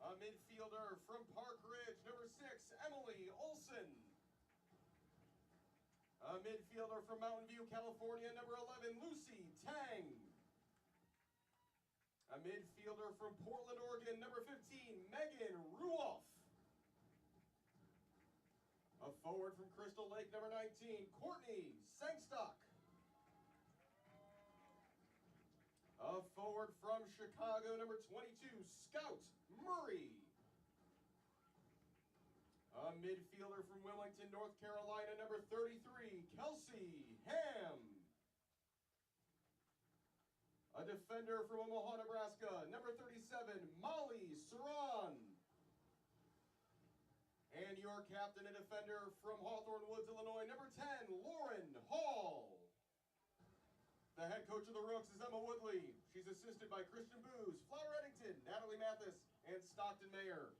A midfielder from Park Ridge, number 6, Emily Olson. A midfielder from Mountain View, California, number 11, Lucy Tang. A midfielder from Portland, Oregon, number 15, Megan Ruoff. A forward from Crystal Lake, number 19, Courtney Sangstock. A forward from Chicago, number 22, Scout Murray. A midfielder from Wilmington, North Carolina, number 33, Kelsey Ham. A defender from Omaha, Nebraska, number 37, Molly Saran. And your captain and defender from Hawthorne Woods, Illinois, number 10, Lauren Hall. The head coach of the Rooks is Emma Woodley. She's assisted by Christian Booz, Flower Eddington, Natalie Mathis, and Stockton Mayer.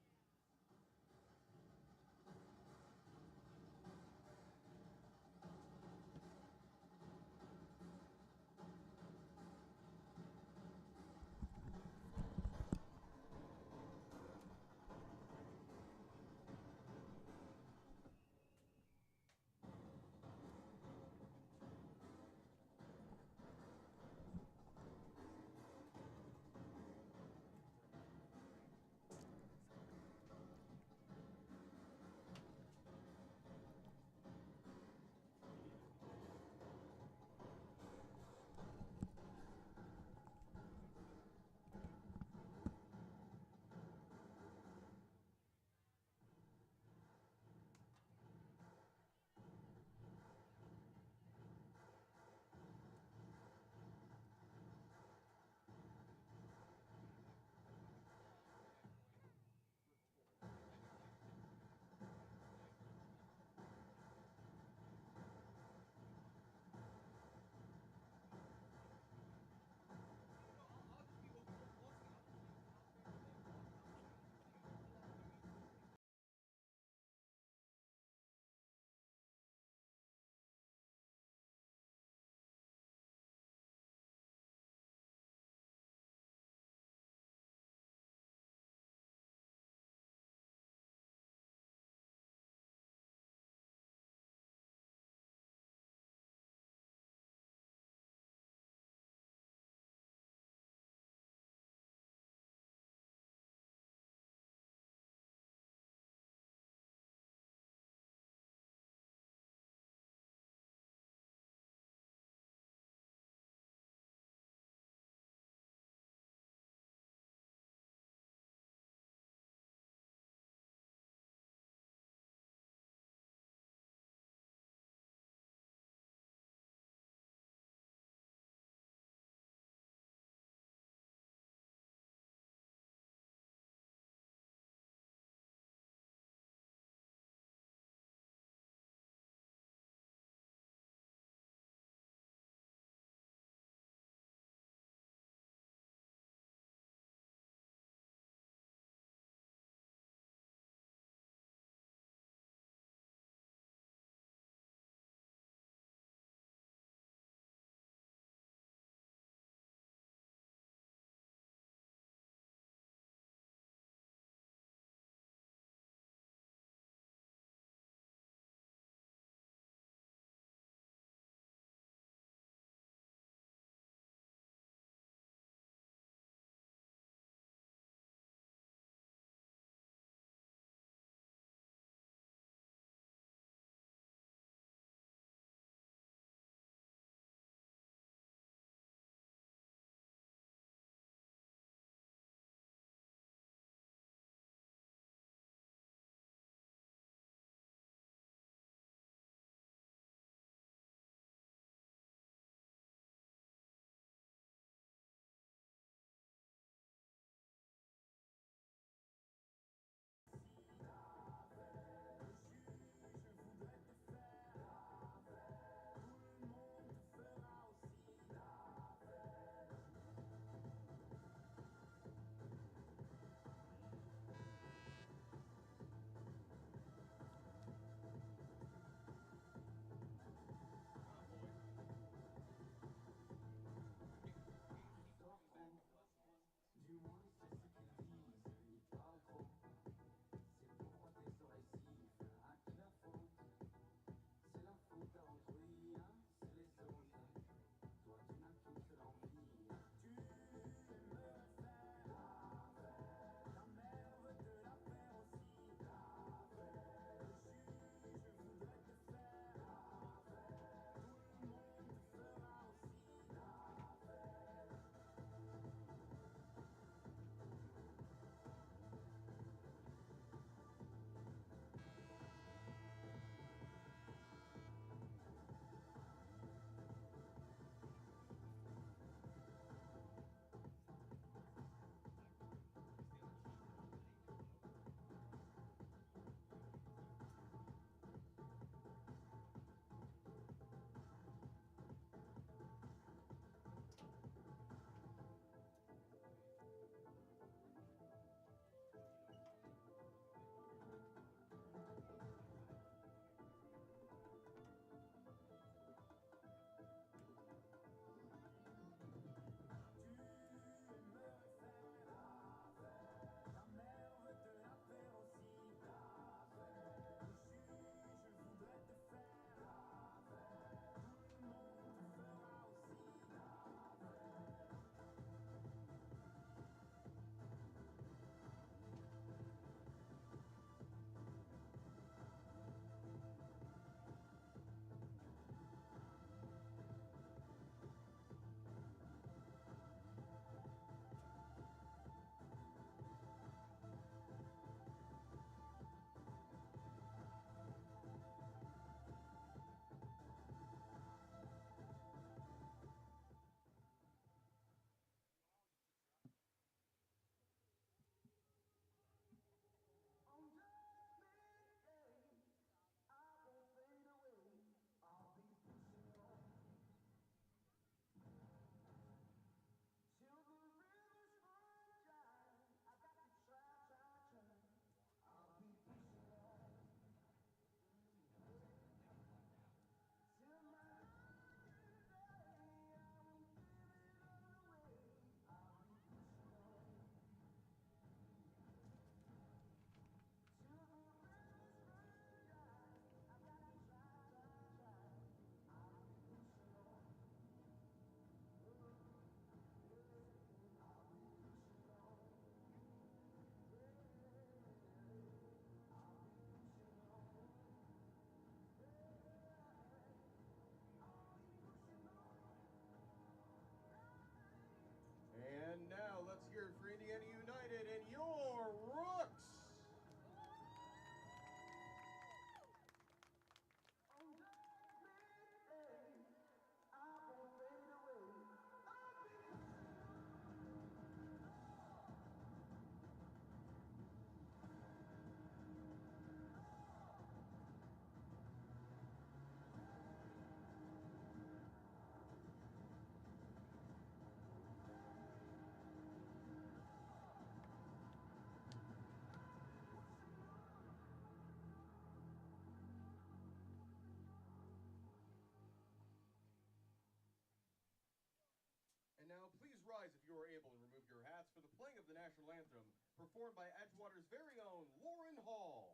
anthem, performed by Edgewater's very own Lauren Hall.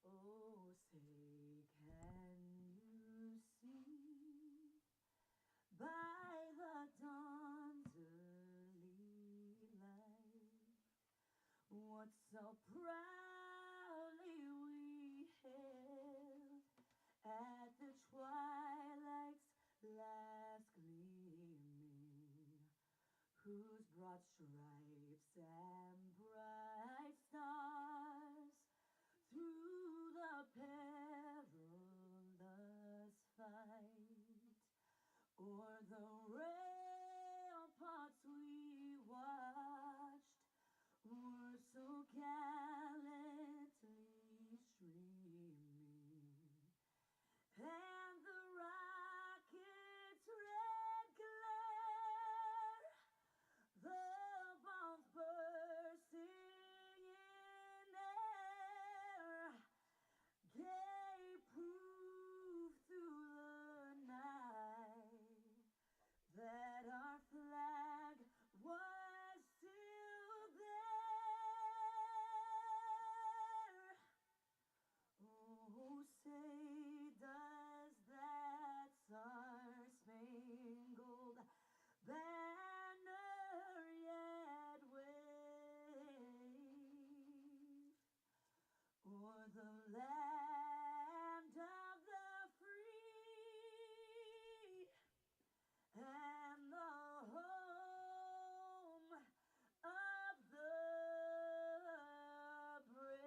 Oh, say, can you see by the dawn's early light what so proudly we hailed at the twilight's last gleaming, whose broad stripes and bright stars through the perilous fight o'er the ramparts we watched were so gallantly streaming, and the rocket's red glare, the bombs bursting in air, gave proof through the night that our flag was still there. Oh, say, does that star-spangled banner yet wave o'er the land of the free and the home of the brave?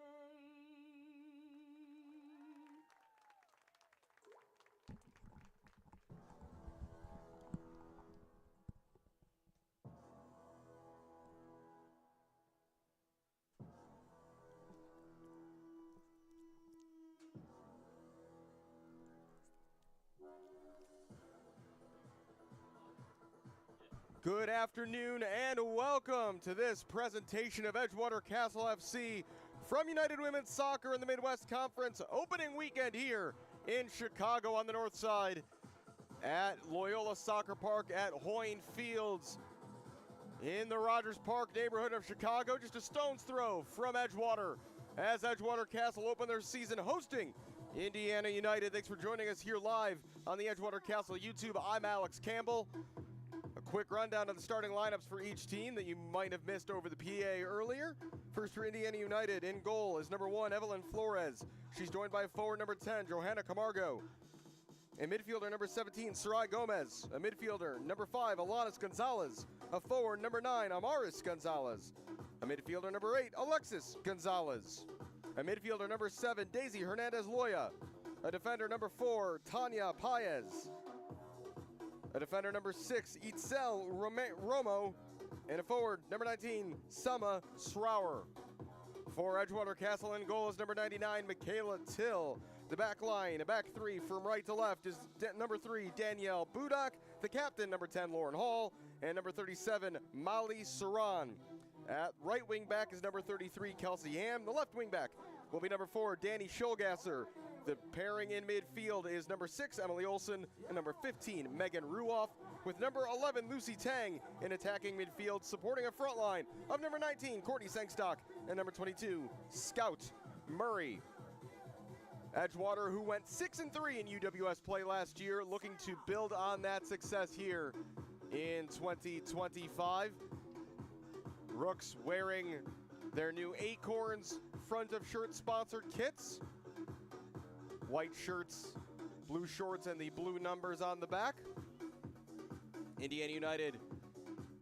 Good afternoon and welcome to this presentation of Edgewater Castle FC from United Women's Soccer in the Midwest Conference opening weekend here in Chicago on the north side at Loyola Soccer Park at Hoyne Fields in the Rogers Park neighborhood of Chicago, just a stone's throw from Edgewater as Edgewater Castle open their season hosting Indiana United. Thanks for joining us here live on the Edgewater Castle YouTube. I'm Alex Campbell. A quick rundown of the starting lineups for each team that you might have missed over the PA earlier. First for Indiana United, in goal is number 1, Evelyn Flores. She's joined by forward number 10, Johanna Camargo. A midfielder number 17, Sarai Gomez. A midfielder number 5, Alanis Gonzalez. A forward number 9, Amaris Gonzalez. A midfielder number 8, Alexis Gonzalez. A midfielder number 7, Daisy Hernandez Loya. A defender number 4, Tanya Paez. A defender number 6, Itzel Romo. And a forward number 19, Selma Srouwer. For Edgewater Castle in goal is number 99, Michaela Till. The back line, a back three from right to left is number 3, Danielle Budak. The captain, number 10, Lauren Hall. And number 37, Molly Saran. At right wing back is number 33, Kelsey Ham. The left wing back will be number 4, Danny Schulgasser. The pairing in midfield is number 6, Emily Olson, and number 15, Megan Ruoff, with number 11, Lucy Tang, in attacking midfield, supporting a front line of number 19, Courtney Sangstock, and number 22, Scout Murray. Edgewater, who went 6-3 in UWS play last year, looking to build on that success here in 2025. Rooks wearing their new Acorns front of shirt sponsored kits. White shirts, blue shorts, and the blue numbers on the back. Indiana United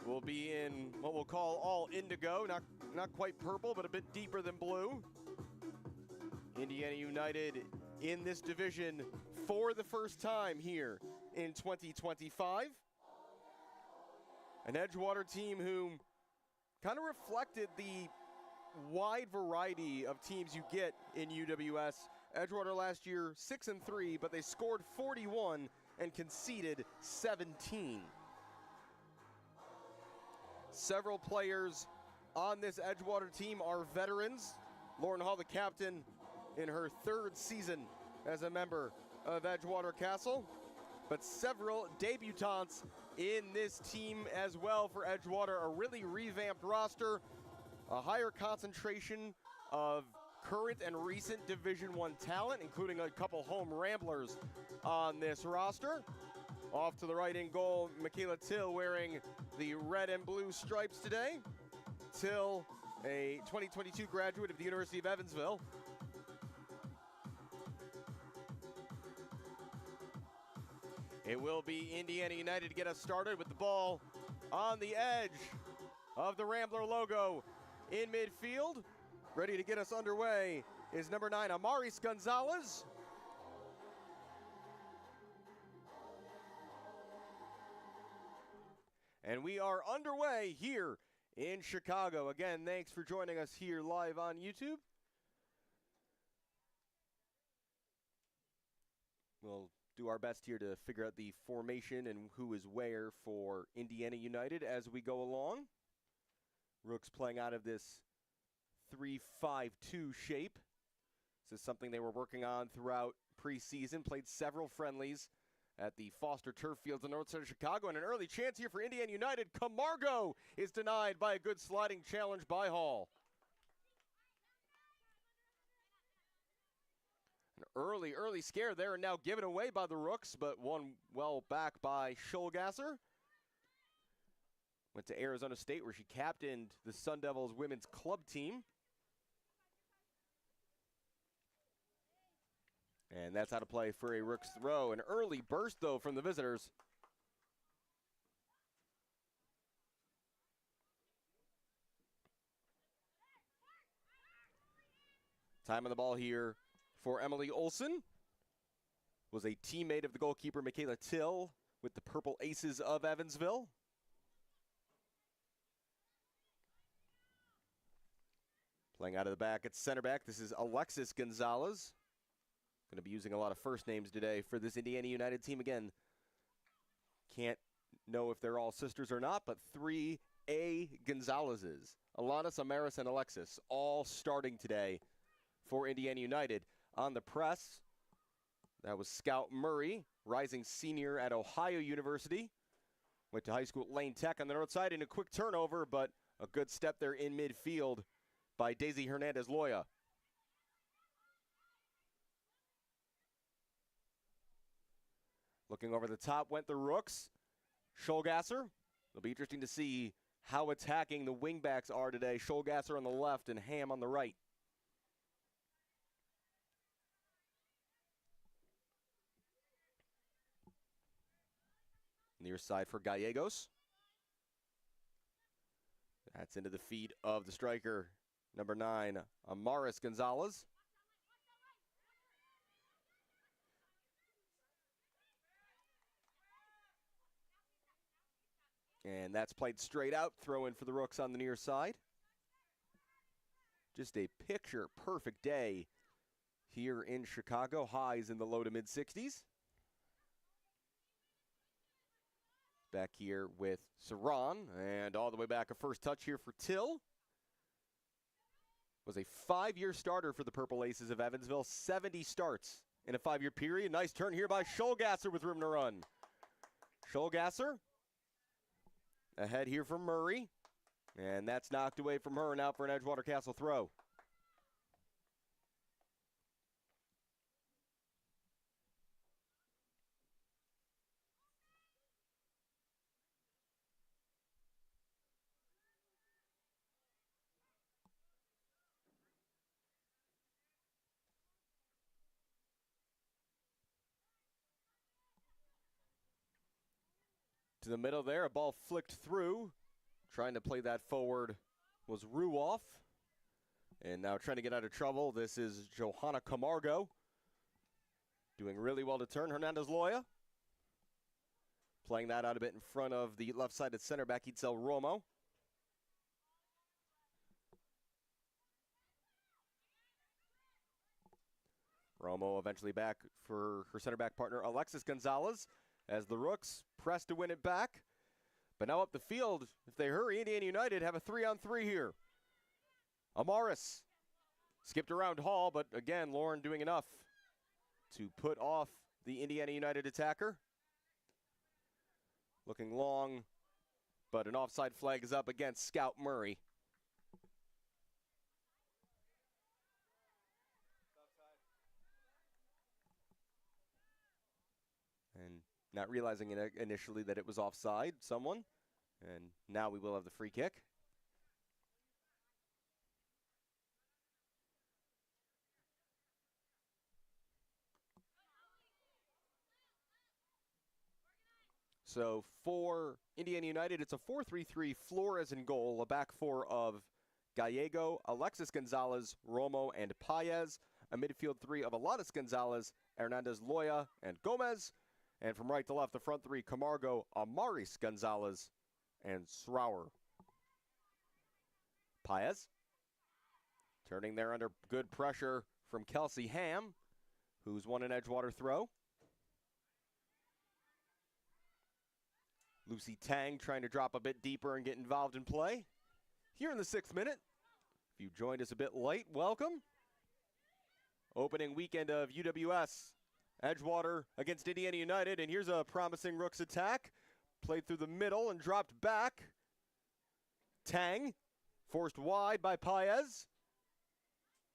will be in what we'll call all indigo, not quite purple, but a bit deeper than blue. Indiana United in this division for the first time here in 2025. An Edgewater team who kind of reflected the wide variety of teams you get in UWS. Edgewater last year 6-3, but they scored 41 and conceded 17. Several players on this Edgewater team are veterans. Lauren Hall, the captain, in her 3rd season as a member of Edgewater Castle, but several debutantes in this team as well for Edgewater. A really revamped roster, a higher concentration of current and recent Division I talent, including a couple home Ramblers on this roster. Off to the right in goal, Michaela Till wearing the red and blue stripes today. Till, a 2022 graduate of the University of Evansville. It will be Indiana United to get us started with the ball on the edge of the Rambler logo in midfield. Ready to get us underway is number 9, Amaris Gonzalez. And we are underway here in Chicago. Again, thanks for joining us here live on YouTube. We'll do our best here to figure out the formation and who is where for Indiana United as we go along. Rooks playing out of this 3-5-2 shape. This is something they were working on throughout preseason, played several friendlies at the Foster Turf Fields in north side of Chicago, and an early chance here for Indiana United. Camargo is denied by a good sliding challenge by Hall. An early scare there, and now given away by the Rooks, but won well back by Scholgasser. Went to Arizona State where she captained the Sun Devils women's club team. And that's how to play for a Rooks throw. An early burst, though, from the visitors. Time on the ball here for Emily Olson. Was a teammate of the goalkeeper Michaela Till with the Purple Aces of Evansville. Playing out of the back at center back, this is Alexis Gonzalez. Going to be using a lot of first names today for this Indiana United team. Again, can't know if they're all sisters or not, but 3 A. Gonzalez's. Alanis, Amaris, and Alexis all starting today for Indiana United. On the press, that was Scout Murray, rising senior at Ohio University. Went to high school at Lane Tech on the north side, and a quick turnover, but a good step there in midfield by Daisy Hernandez-Loya. Looking over the top went the Rooks. Scholgasser. It'll be interesting to see how attacking the wingbacks are today. Scholgasser on the left and Ham on the right. Near side for Gallegos. That's into the feet of the striker, number 9, Amaris Gonzalez. And that's played straight out. Throw in for the Rooks on the near side. Just a picture-perfect day here in Chicago. Highs in the low to mid-60s. Back here with Saran. And all the way back, a first touch here for Till. Was a 5-year starter for the Purple Aces of Evansville. 70 starts in a 5-year period. Nice turn here by Scholgasser with room to run. Scholgasser. Ahead here from Murray. And that's knocked away from her and out for an Edgewater Castle throw. To the middle there, a ball flicked through. Trying to play that forward was Ruoff. And now trying to get out of trouble, this is Johanna Camargo. Doing really well to turn. Hernandez-Loya. Playing that out a bit in front of the left-sided center back, Itzel Romo. Romo eventually back for her center back partner, Alexis Gonzalez, as the Rooks press to win it back. But now up the field, if they hurry, Indiana United have a 3-on-3 here. Amaris skipped around Hall, but again, Lauren doing enough to put off the Indiana United attacker. looking long, but an offside flag is up against Scout Murray. And not realizing initially that it was offside, someone. And now we will have the free kick. So for Indiana United, it's a 4-3-3, Flores in goal, a back four of Gallego, Alexis Gonzalez, Romo, and Paez, a midfield three of Alanis Gonzalez, Hernandez Loya, and Gomez, and from right to left, the front three, Camargo, Amaris Gonzalez, and Srauer. Paez, turning there under good pressure from Kelsey Ham, who's won an Edgewater throw. Lucy Tang trying to drop a bit deeper and get involved in play. Here in the 6th minute. If you joined us a bit late, welcome. Opening weekend of UWS. Edgewater against Indiana United, and here's a promising Rooks attack. Played through the middle and dropped back. Tang, forced wide by Paez.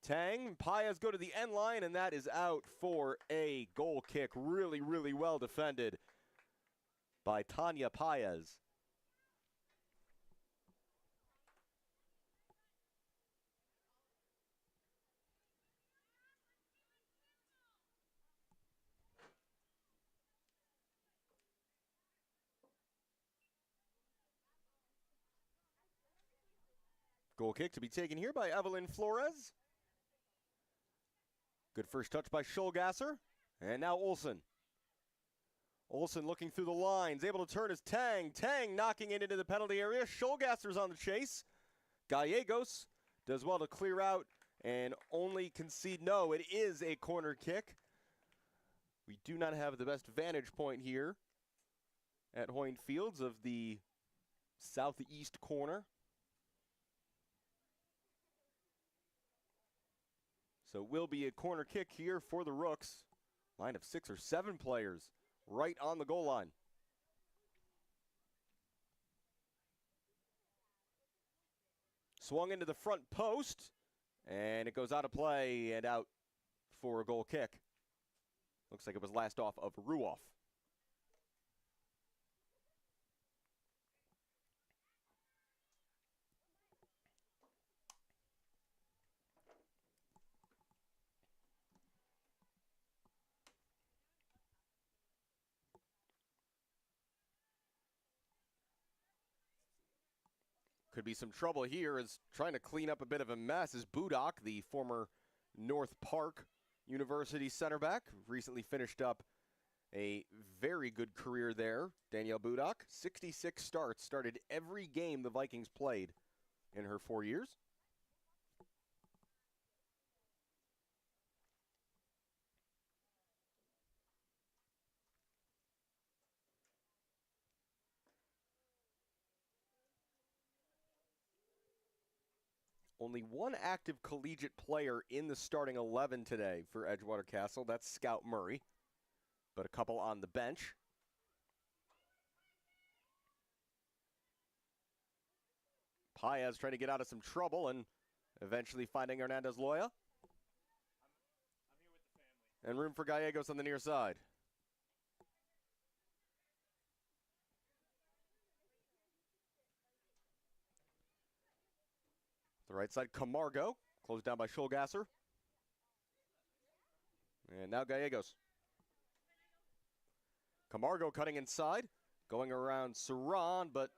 Tang, Paez go to the end line, and that is out for a goal kick. Really, really well defended by Tanya Paez. Goal kick to be taken here by Evelyn Flores. Good first touch by Schulgasser. And now Olsen. Olsen looking through the lines, able to turn his Tang. Tang knocking it into the penalty area. Schulgasser's on the chase. Gallegos does well to clear out and only concede no. It is a corner kick. We do not have the best vantage point here at Hoyne Fields of the southeast corner. So it will be a corner kick here for the Rooks. Line of 6 or 7 players right on the goal line. Swung into the front post, and it goes out of play and out for a goal kick. Looks like it was last off of Ruoff. Could be some trouble here as trying to clean up a bit of a mess is Budak, the former North Park University center back. Recently finished up a very good career there. Danielle Budak, 66 starts, started every game the Vikings played in her 4 years. Only one active collegiate player in the starting 11 today for Edgewater Castle. That's Scout Murray, but a couple on the bench. Paez trying to get out of some trouble and eventually finding Hernandez Loya. I'm here with the family. And room for Gallegos on the near side. The right side, Camargo, closed down by Schulgasser. And now Gallegos. Camargo cutting inside, going around Saran, but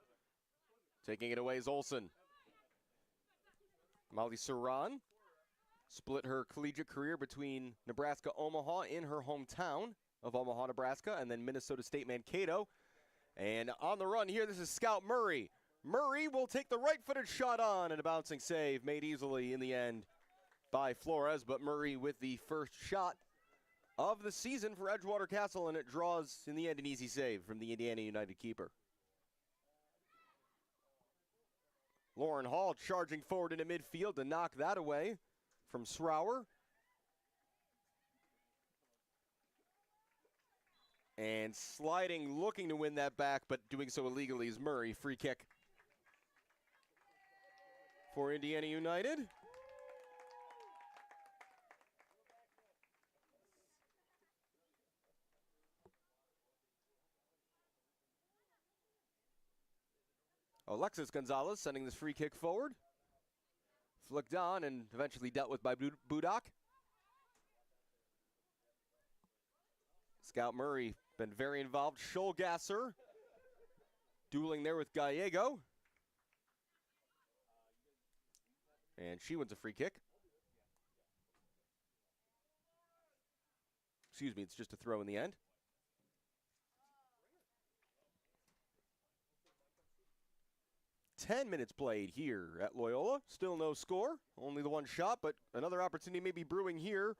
taking it away is Olsen. Molly Saran split her collegiate career between Nebraska-Omaha in her hometown of Omaha, Nebraska, and then Minnesota State Mankato. And on the run here, this is Scout Murray. Murray will take the right-footed shot on, and a bouncing save made easily in the end by Flores, but Murray with the first shot of the season for Edgewater Castle, and it draws, in the end, an easy save from the Indiana United keeper. Lauren Hall charging forward into midfield to knock that away from Srauer. And sliding, looking to win that back, but doing so illegally is Murray. Free kick for Indiana United. Alexis Gonzalez sending this free kick forward. Flicked on and eventually dealt with by Budak. Scout Murray been very involved. Scholgasser dueling there with Gallego. And she wins a free kick. Excuse me, it's just a throw in the end. Ten minutes played here at Loyola. Still no score. Only the one shot, but another opportunity may be brewing here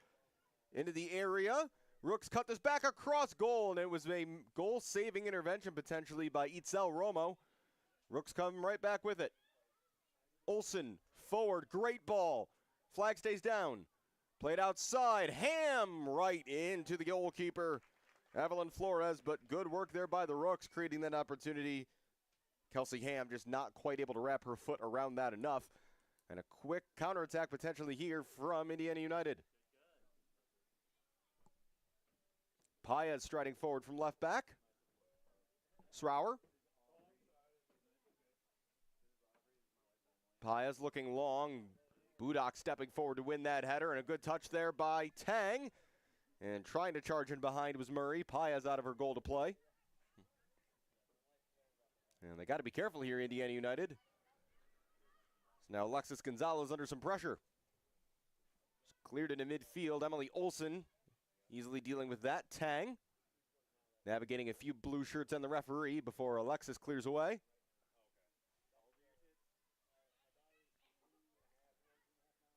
into the area. Rooks cut this back across goal, and it was a goal-saving intervention potentially by Itzel Romo. Rooks come right back with it. Olsen, forward, great ball. Flag stays down. Played outside, Ham right into the goalkeeper, Evelyn Flores, but good work there by the Rooks, creating that opportunity. Kelsey Ham just not quite able to wrap her foot around that enough. And a quick counterattack potentially here from Indiana United. Paez striding forward from left back. Srouwer. Paez looking long. Budak stepping forward to win that header, and a good touch there by Tang. And trying to charge in behind was Murray. Paez out of her goal to play. And they got to be careful here, Indiana United. So now Alexis Gonzalez under some pressure. It's cleared into midfield. Emily Olsen easily dealing with that. Tang navigating a few blue shirts and the referee before Alexis clears away.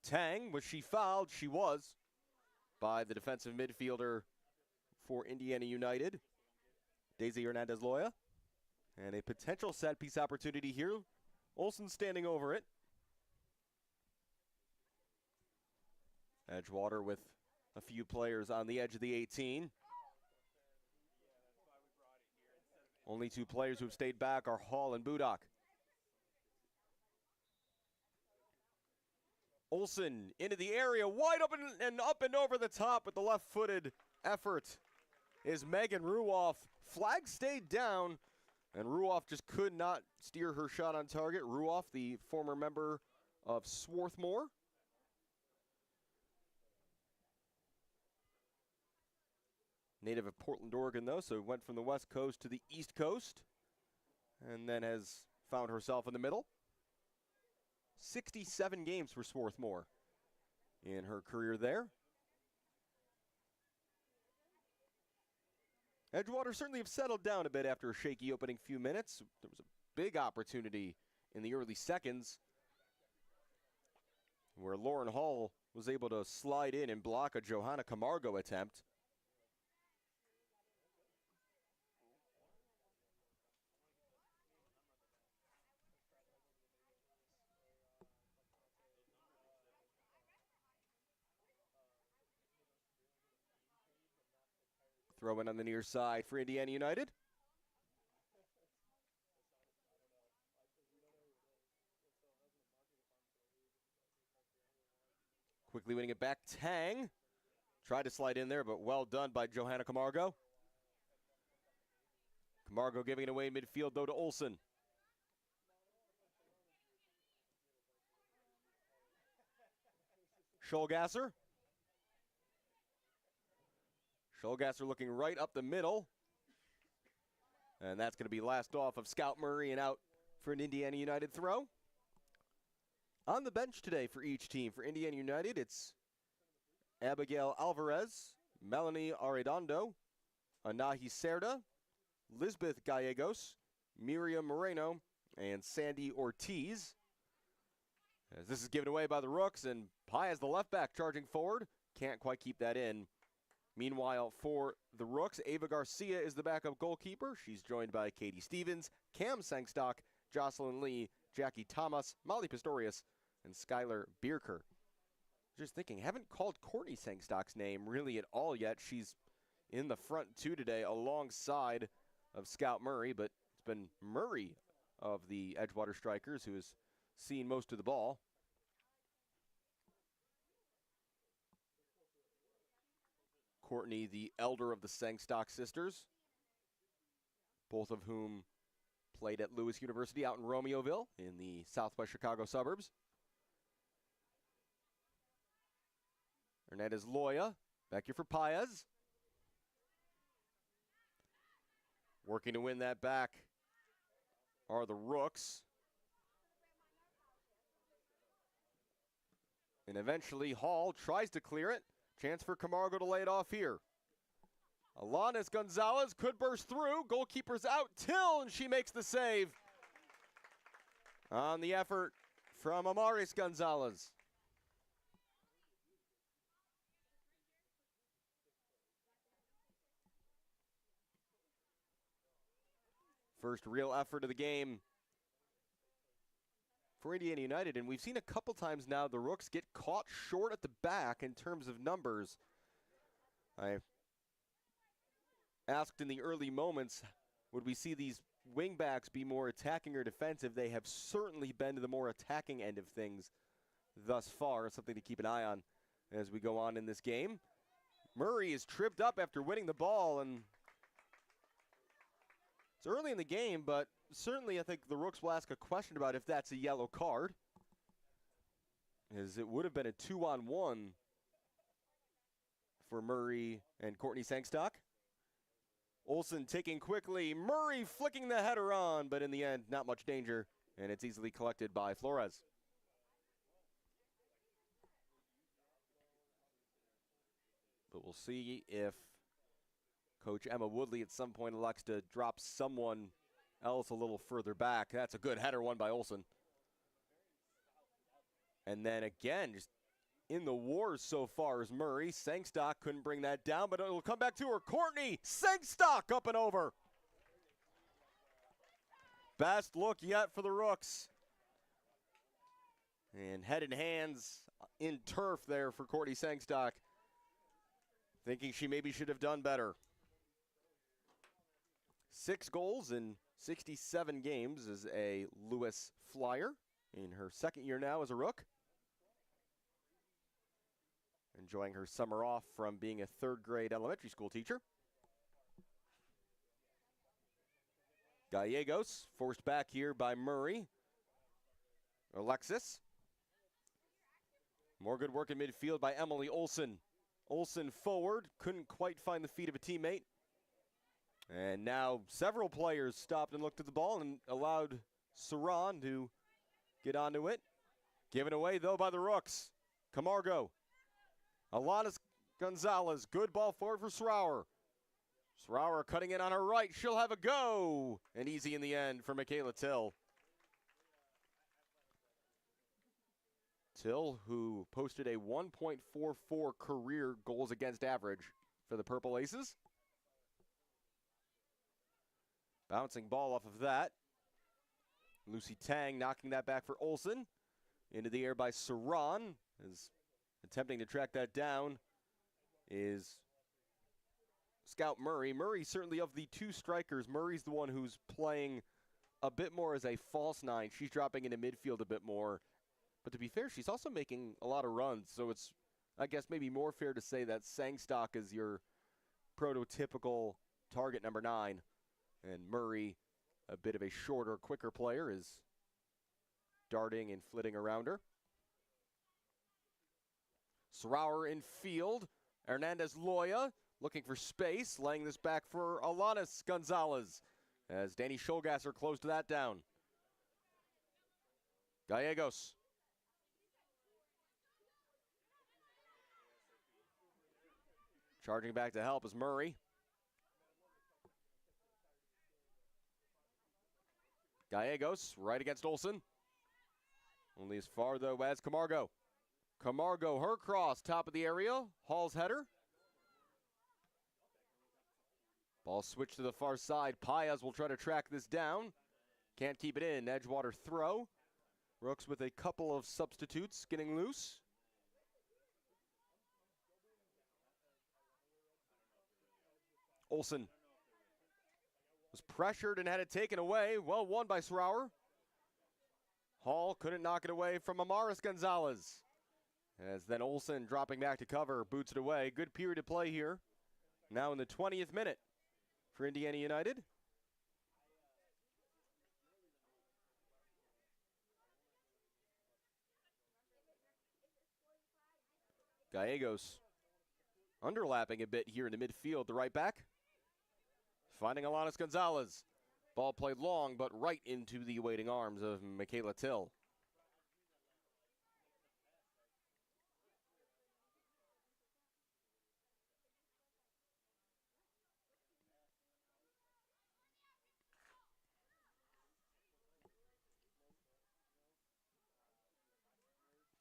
Tang, was she fouled? She was, by the defensive midfielder for Indiana United, Daisy Hernandez-Loya. And a potential set-piece opportunity here. Olsen standing over it. Edgewater with a few players on the edge of the 18. Only two players who have stayed back are Hall and Budak. Olsen into the area, wide open and up and over the top with the left-footed effort is Megan Ruoff. Flag stayed down, and Ruoff just could not steer her shot on target. Ruoff, the former member of Swarthmore. Native of Portland, Oregon, though, so went from the West Coast to the East Coast, and then has found herself in the middle. 67 games for Swarthmore in her career there. Edgewater certainly have settled down a bit after a shaky opening few minutes. There was a big opportunity in the early seconds where Lauren Hall was able to slide in and block a Johanna Camargo attempt. Throw in on the near side for Indiana United. Quickly winning it back, Tang. Tried to slide in there, but well done by Johanna Camargo. Camargo giving it away in midfield, though, to Olsen. Scholgasser. Scholgasser looking right up the middle. And that's going to be last off of Scout Murray and out for an Indiana United throw. On the bench today for each team. For Indiana United, it's Abigail Alvarez, Melanie Arredondo, Anahi Cerda, Lisbeth Gallegos, Miriam Moreno, and Sandy Ortiz. As this is given away by the Rooks, and Paez, the left back, charging forward. Can't quite keep that in. Meanwhile, for the Rooks, Ava Garcia is the backup goalkeeper. She's joined by Katie Stevens, Cam Sangstock, Jocelyn Lee, Jackie Thomas, Molly Pistorius, and Skylar Bierker. Just thinking, haven't called Courtney Sangstock's name really at all yet. She's in the front two today alongside of Scout Murray, but it's been Murray of the Edgewater Strikers who has seen most of the ball. Courtney, the elder of the Sangstock sisters, both of whom played at Lewis University out in Romeoville in the southwest Chicago suburbs. Hernandez Loya, back here for Paez. Working to win that back are the Rooks. And eventually Hall tries to clear it. Chance for Camargo to lay it off here. Alanis Gonzalez could burst through. Goalkeeper's out. Till, and she makes the save. On the effort from Amaris Gonzalez. First real effort of the game for Indiana United, and we've seen a couple times now the Rooks get caught short at the back in terms of numbers. I asked in the early moments, would we see these wingbacks be more attacking or defensive? They have certainly been to the more attacking end of things thus far. Something to keep an eye on as we go on in this game. Murray is tripped up after winning the ball, and it's early in the game, but certainly I think the Rooks will ask a question about if that's a yellow card, as it would have been a 2-on-1 for Murray and Courtney Sangstock. Olsen taking quickly, Murray flicking the header on, but in the end, not much danger, and it's easily collected by Flores. But we'll see if Coach Emma Woodley at some point elects to drop someone else a little further back. That's a good header won by Olsen. And then again, just in the wars so far is Murray. Sangstock couldn't bring that down, but it'll come back to her. Courtney Sangstock up and over. Best look yet for the Rooks. And head and hands in turf there for Courtney Sangstock. Thinking she maybe should have done better. 6 goals in 67 games as a Lewis Flyer in her second year now as a Rook. Enjoying her summer off from being a third-grade elementary school teacher. Gallegos forced back here by Murray. Alexis. More good work in midfield by Emily Olsen. Olsen forward, couldn't quite find the feet of a teammate. And now several players stopped and looked at the ball and allowed Saran to get onto it. Given away, though, by the Rooks. Camargo. Alanis Gonzalez. Good ball forward for Srauer. Srauer cutting in on her right. She'll have a go. And easy in the end for Michaela Till. Till, who posted a 1.44 career goals against average for the Purple Aces. Bouncing ball off of that. Lucy Tang knocking that back for Olsen. Into the air by Saran. Is attempting to track that down is Scout Murray. Murray certainly of the two strikers. Murray's the one who's playing a bit more as a false nine. She's dropping into midfield a bit more. But to be fair, she's also making a lot of runs. So it's, I guess, maybe more fair to say that Sangstock is your prototypical target number 9. And Murray, a bit of a shorter, quicker player, is darting and flitting around her. Srauer in field. Hernandez Loya looking for space, laying this back for Alanis Gonzalez as Danny Scholgasser closed that down. Gallegos. Charging back to help is Murray. Gallegos right against Olsen. Only as far, though, as Camargo. Camargo, her cross, top of the area. Hall's header. Ball switched to the far side. Paez will try to track this down. Can't keep it in. Edgewater throw. Rooks with a couple of substitutes getting loose. Olsen was pressured and had it taken away. Well won by Srower. Hall couldn't knock it away from Amaris Gonzalez. As then Olsen dropping back to cover, boots it away. Good period of play here. Now in the 20th minute for Indiana United. Gallegos underlapping a bit here in the midfield, the right back. Finding Alanis Gonzalez. Ball played long, but right into the waiting arms of Michaela Till.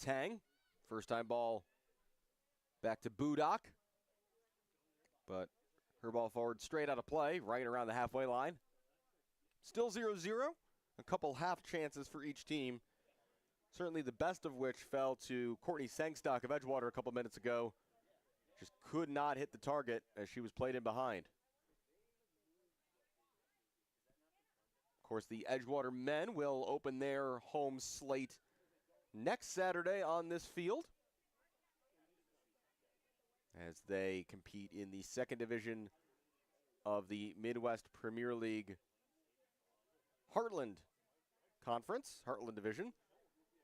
Tang, first time ball back to Budak. But her ball forward straight out of play, right around the halfway line. Still 0-0. A couple half chances for each team. Certainly the best of which fell to Courtney Sangstock of Edgewater a couple minutes ago. Just could not hit the target as she was played in behind. Of course, the Edgewater men will open their home slate next Saturday on this field as they compete in the second division of the Midwest Premier League Heartland Conference, Heartland Division.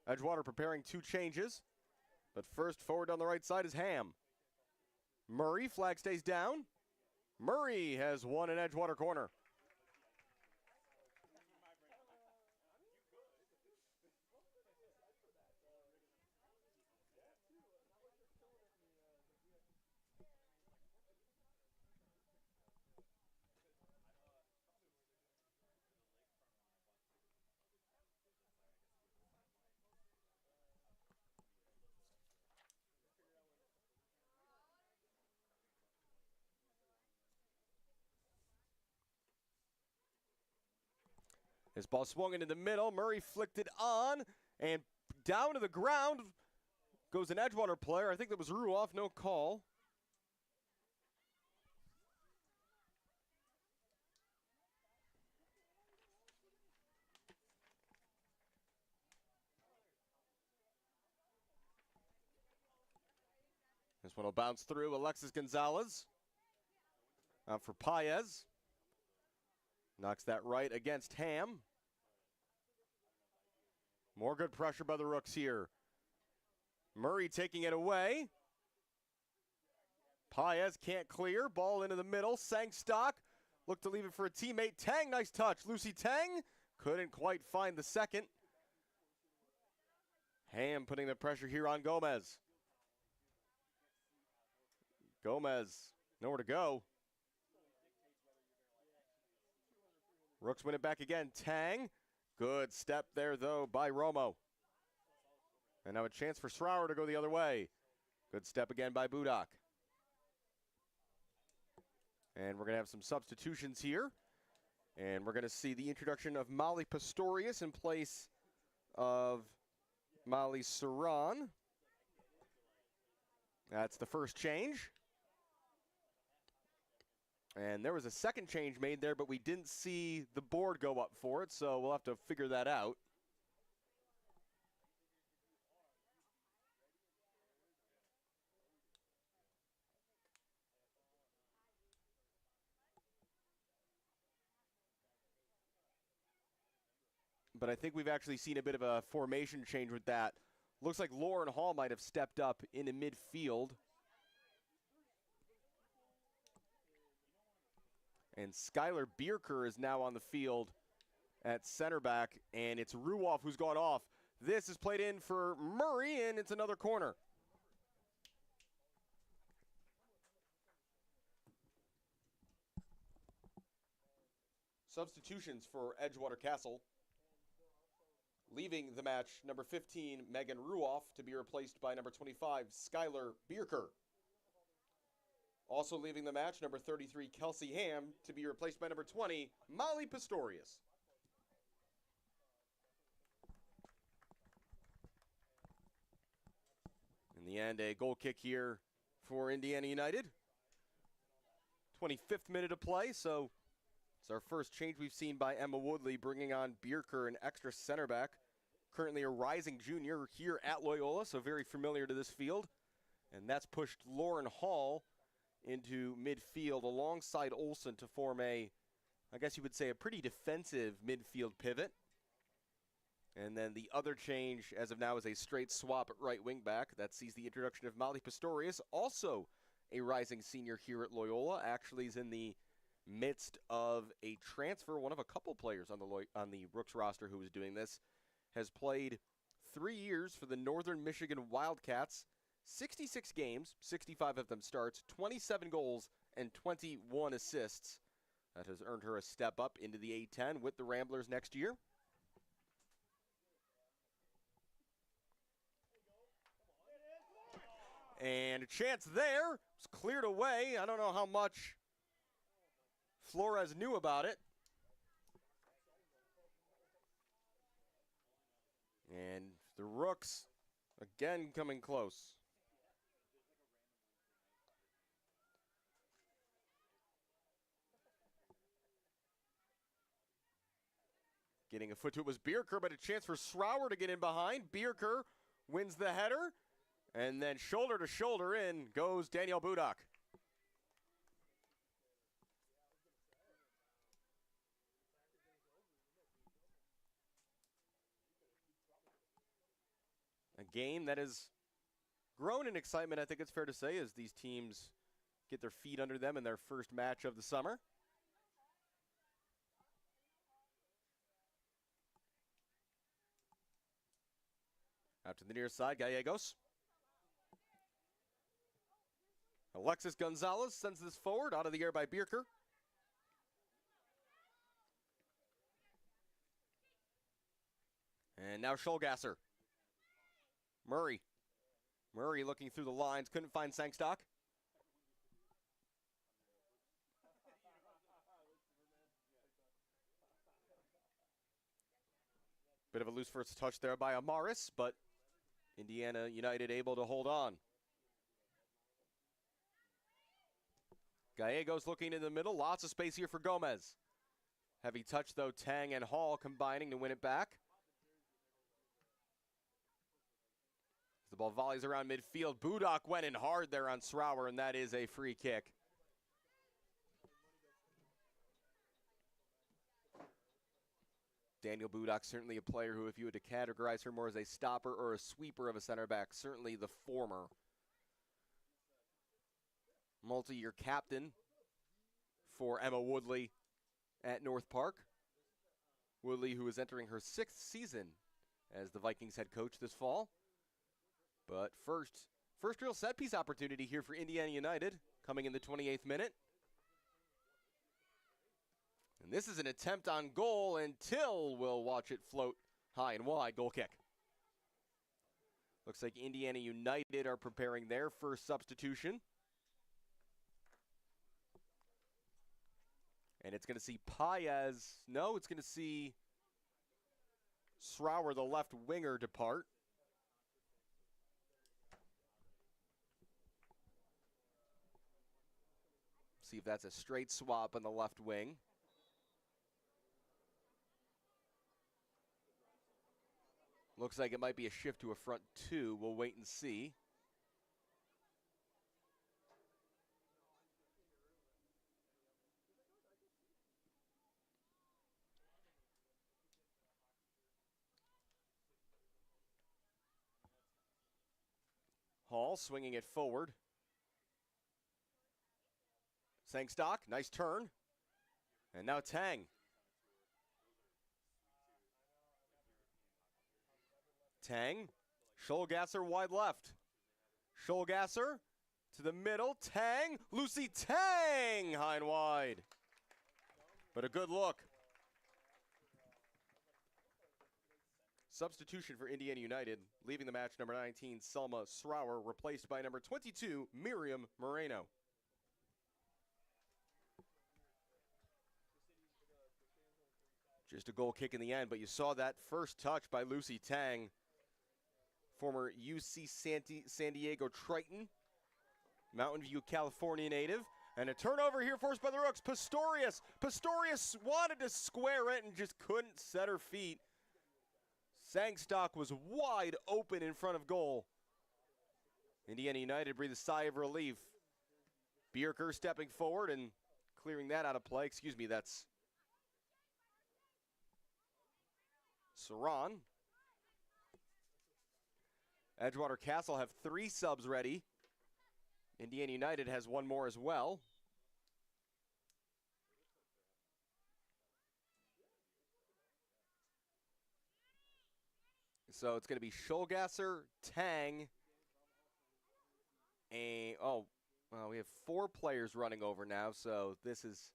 Edgewater preparing two changes, but first forward on the right side is Ham. Murray, flag stays down. Murray has won an Edgewater corner. This ball swung into the middle. Murray flicked it on and down to the ground goes an Edgewater player. I think that was Ruoff, no call. This one will bounce through. Alexis Gonzalez out for Paez. Knocks that right against Ham. More good pressure by the Rooks here. Murray taking it away. Paez can't clear. Ball into the middle. Sangstock looked to leave it for a teammate. Tang, nice touch. Lucy Tang couldn't quite find the second. Ham putting the pressure here on Gomez. Gomez, nowhere to go. Rooks win it back again. Tang. Good step there, though, by Romo. And now a chance for Srower to go the other way. Good step again by Budak. And we're going to have some substitutions here. And we're going to see the introduction of Molly Pistorius in place of Molly Saran. That's the first change. And there was a second change made there, but we didn't see the board go up for it, so we'll have to figure that out. But I think we've actually seen a bit of a formation change with that. Looks like Lauren Hall might have stepped up into midfield. And Skylar Bierker is now on the field at center back, and it's Ruoff who's gone off. This is played in for Murray, and it's another corner. Substitutions for Edgewater Castle. Leaving the match, number 15, Megan Ruoff, to be replaced by number 25, Skylar Bierker. Also leaving the match, number 33, Kelsey Ham, to be replaced by number 20, Molly Pistorius. In the end, a goal kick here for Indiana United. 25th minute of play, so it's our first change we've seen by Emma Woodley, bringing on Bierker, an extra center back, currently a rising junior here at Loyola, so very familiar to this field. And that's pushed Lauren Hall into midfield alongside Olsen to form a, I guess you would say, a pretty defensive midfield pivot. And then the other change as of now is a straight swap at right wing back. That sees the introduction of Molly Pistorius, also a rising senior here at Loyola. Actually is in the midst of a transfer. One of a couple players on the Rooks roster who is doing this. Has played 3 years for the Northern Michigan Wildcats. 66 games, 65 of them starts, 27 goals, and 21 assists. That has earned her a step up into the A-10 with the Ramblers next year. And a chance there. It's cleared away. I don't know how much Flores knew about it. And the Rooks again coming close. Getting a foot to it was Bierker, but a chance for Srouwer to get in behind. Bierker wins the header. And then shoulder to shoulder in goes Danielle Budak. A game that has grown in excitement, I think it's fair to say, as these teams get their feet under them in their first match of the summer. Out to the near side, Gallegos. Alexis Gonzalez sends this forward, out of the air by Bierker. And now Schulgasser. Murray looking through the lines, couldn't find Sangstock. Bit of a loose first touch there by Amaris, but Indiana United able to hold on. Gallegos looking in the middle, lots of space here for Gomez. Heavy touch though, Tang and Hall combining to win it back. The ball volleys around midfield. Budak went in hard there on Srouwer, and that is a free kick. Danielle Budak, certainly a player who, if you were to categorize her more as a stopper or a sweeper of a center back, certainly the former. Multi-year captain for Emma Woodley at North Park. Woodley, who is entering her 6th season as the Vikings head coach this fall. But first real set piece opportunity here for Indiana United, coming in the 28th minute. And this is an attempt on goal, and Till will watch it float high and wide. Goal kick. Looks like Indiana United are preparing their first substitution. And it's going to see Paez. No, it's going to see Srouwer, the left winger, depart. See if that's a straight swap on the left wing. Looks like it might be a shift to a front two. We'll wait and see. Hall swinging it forward. Sangstock, nice turn. And now Tang. Tang. Schulgasser wide left. Schulgasser to the middle. Tang. Lucy Tang high and wide. But a good look. Substitution for Indiana United, leaving the match number 19, Selma Srouwer, replaced by number 22, Miriam Moreno. Just a goal kick in the end, but you saw that first touch by Lucy Tang, former UC San Diego Triton, Mountain View, California native. And a turnover here forced by the Rooks. Pistorius. Pistorius wanted to square it and just couldn't set her feet. Sangstock was wide open in front of goal. Indiana United breathed a sigh of relief. Bierker stepping forward and clearing that out of play. Excuse me, that's Saran. Edgewater Castle have 3 subs ready. Indiana United has 1 more as well. So it's going to be Schulgasser, Tang, and well, we have 4 players running over now. So this is,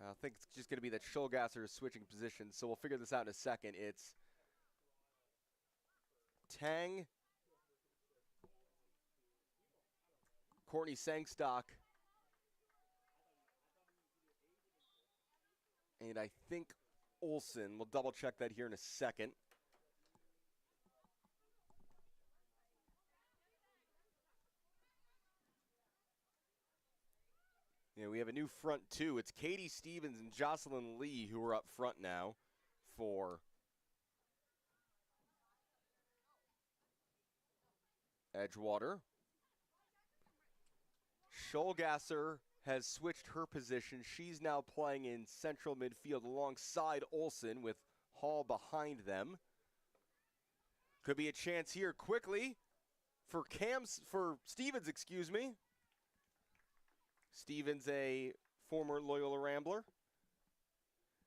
I think it's just going to be that Schulgasser is switching positions. So we'll figure this out in a second. It's Tang, Courtney Sangstock, and I think Olsen. We'll double check that here in a second. Yeah, we have a new front 2. It's Katie Stevens and Jocelyn Lee who are up front now for Edgewater. Schulgasser has switched her position. She's now playing in central midfield alongside Olsen with Hall behind them. Could be a chance here quickly for Stevens, excuse me. Stevens, a former Loyola Rambler.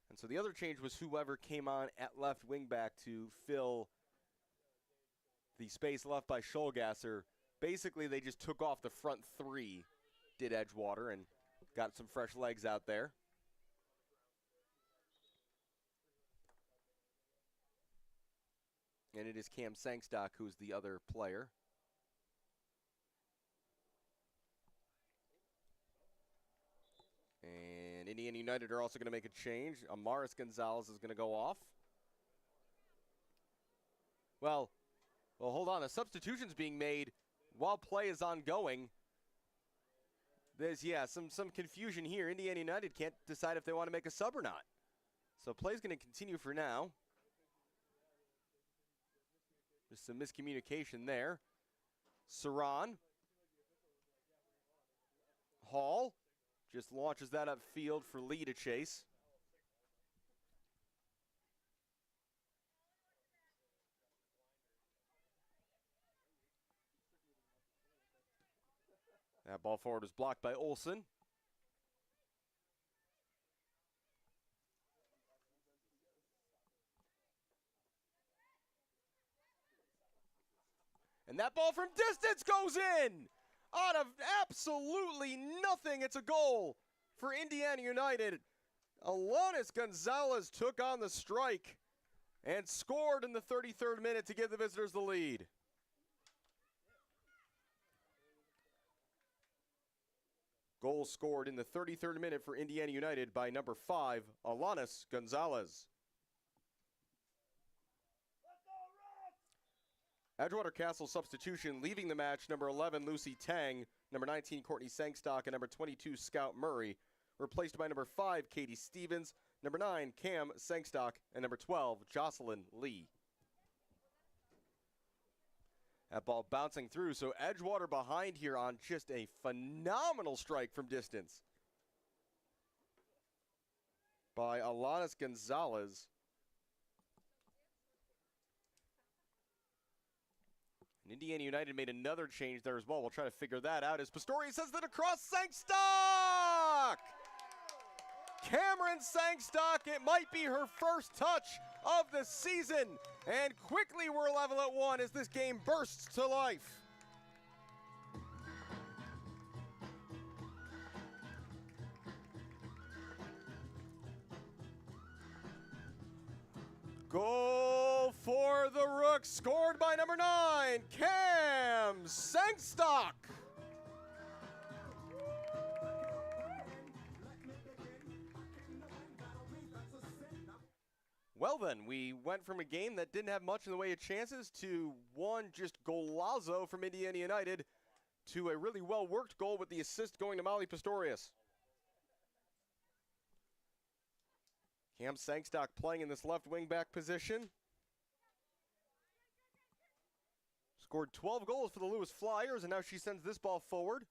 And so the other change was whoever came on at left wing back to fill the space left by Schulgasser. Basically, they just took off the front 3, did Edgewater, and got some fresh legs out there. And it is Cam Sangstock who's the other player. And Indiana United are also going to make a change. Amaris Gonzalez is going to go off. Well, hold on. A substitution's being made while play is ongoing. There's, some confusion here. Indiana United can't decide if they want to make a sub or not. So play's going to continue for now. Just some miscommunication there. Saran. Hall just launches that upfield for Lee to chase. That ball forward was blocked by Olsen. And that ball from distance goes in! Out of absolutely nothing, it's a goal for Indiana United. Alanis Gonzalez took on the strike and scored in the 33rd minute to give the visitors the lead. Goal scored in the 33rd minute for Indiana United by number 5, Alanis Gonzalez. Edgewater Castle substitution, leaving the match, number 11, Lucy Tang, number 19, Courtney Sangstock, and number 22, Scout Murray. Replaced by number 5, Katie Stevens, number 9, Cam Sangstock, and number 12, Jocelyn Lee. That ball bouncing through, so Edgewater behind here on just a phenomenal strike from distance by Alanis Gonzalez. And Indiana United made another change there as well. We'll try to figure that out as Pistorius says that across Sangstock! Cameron Sangstock, it might be her first touch of the season. And quickly we're level at 1 as this game bursts to life. Goal for the Rooks, scored by number 9, Cam Sangstock. Well then, we went from a game that didn't have much in the way of chances to one just golazo from Indiana United. to a really well-worked goal with the assist going to Molly Pistorius. Cam Sangstock playing in this left wing back position. Scored 12 goals for the Lewis Flyers, and now she sends this ball forward.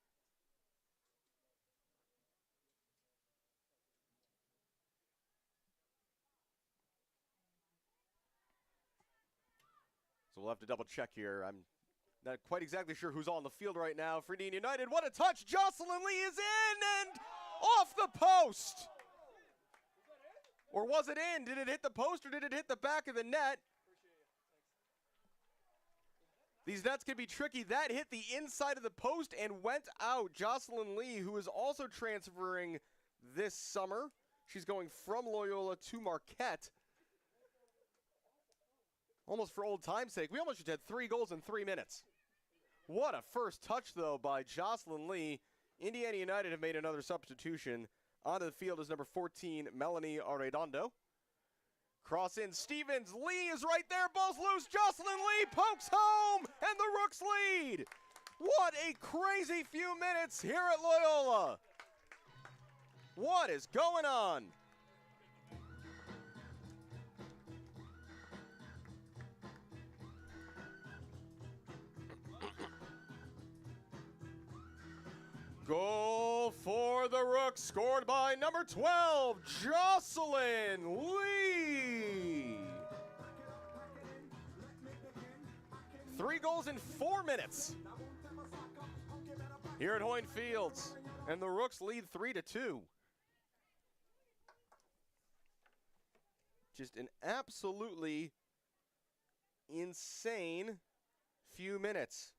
So we'll have to double check here. I'm not quite exactly sure who's on the field right now for Indiana United. What a touch! Jocelyn Lee is in and off the post! Or was it in? Did it hit the post or did it hit the back of the net? These nets can be tricky. That hit the inside of the post and went out. Jocelyn Lee, who is also transferring this summer. She's going from Loyola to Marquette. Almost for old time's sake. We almost just had 3 goals in 3 minutes. What a first touch, though, by Jocelyn Lee. Indiana United have made another substitution. Onto the field is number 14, Melanie Arredondo. Cross in, Stevens, Lee is right there, ball's loose, Jocelyn Lee pokes home, and the Rooks lead. What a crazy few minutes here at Loyola. What is going on? Goal for the Rooks, scored by number 12, Jocelyn Lee. 3 goals in 4 minutes here at Hoyne Fields, and the Rooks lead 3-2. Just an absolutely insane few minutes.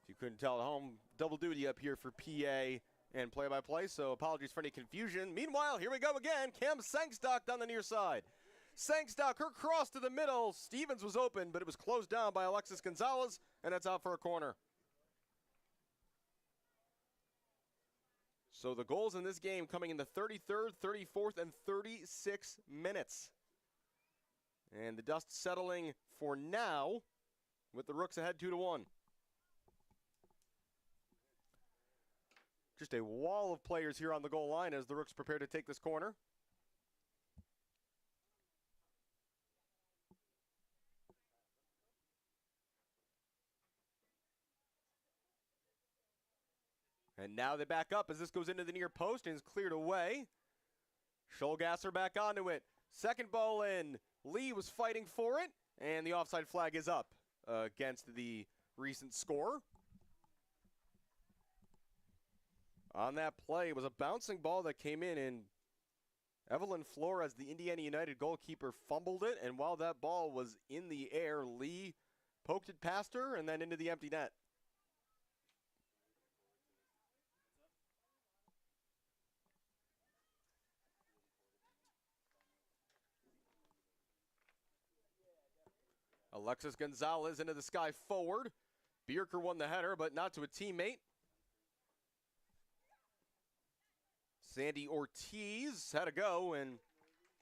You couldn't tell at home, double duty up here for PA and play-by-play, so apologies for any confusion. Meanwhile, here we go again. Cam Sangstock down the near side. Sangstock, her cross to the middle. Stevens was open, but it was closed down by Alexis Gonzalez, and that's out for a corner. So the goals in this game coming in the 33rd, 34th, and 36th minutes. And the dust settling for now with the Rooks ahead 2-1. Just a wall of players here on the goal line as the Rooks prepare to take this corner. And now they back up as this goes into the near post and is cleared away. Scholgasser back onto it. Second ball in. Lee was fighting for it, and the offside flag is up against the recent score. On that play was a bouncing ball that came in, and Evelyn Flores, the Indiana United goalkeeper, fumbled it, and while that ball was in the air, Lee poked it past her and then into the empty net. Alexis Gonzalez into the sky forward. Bierker won the header, but not to a teammate. Sandy Ortiz had a go, and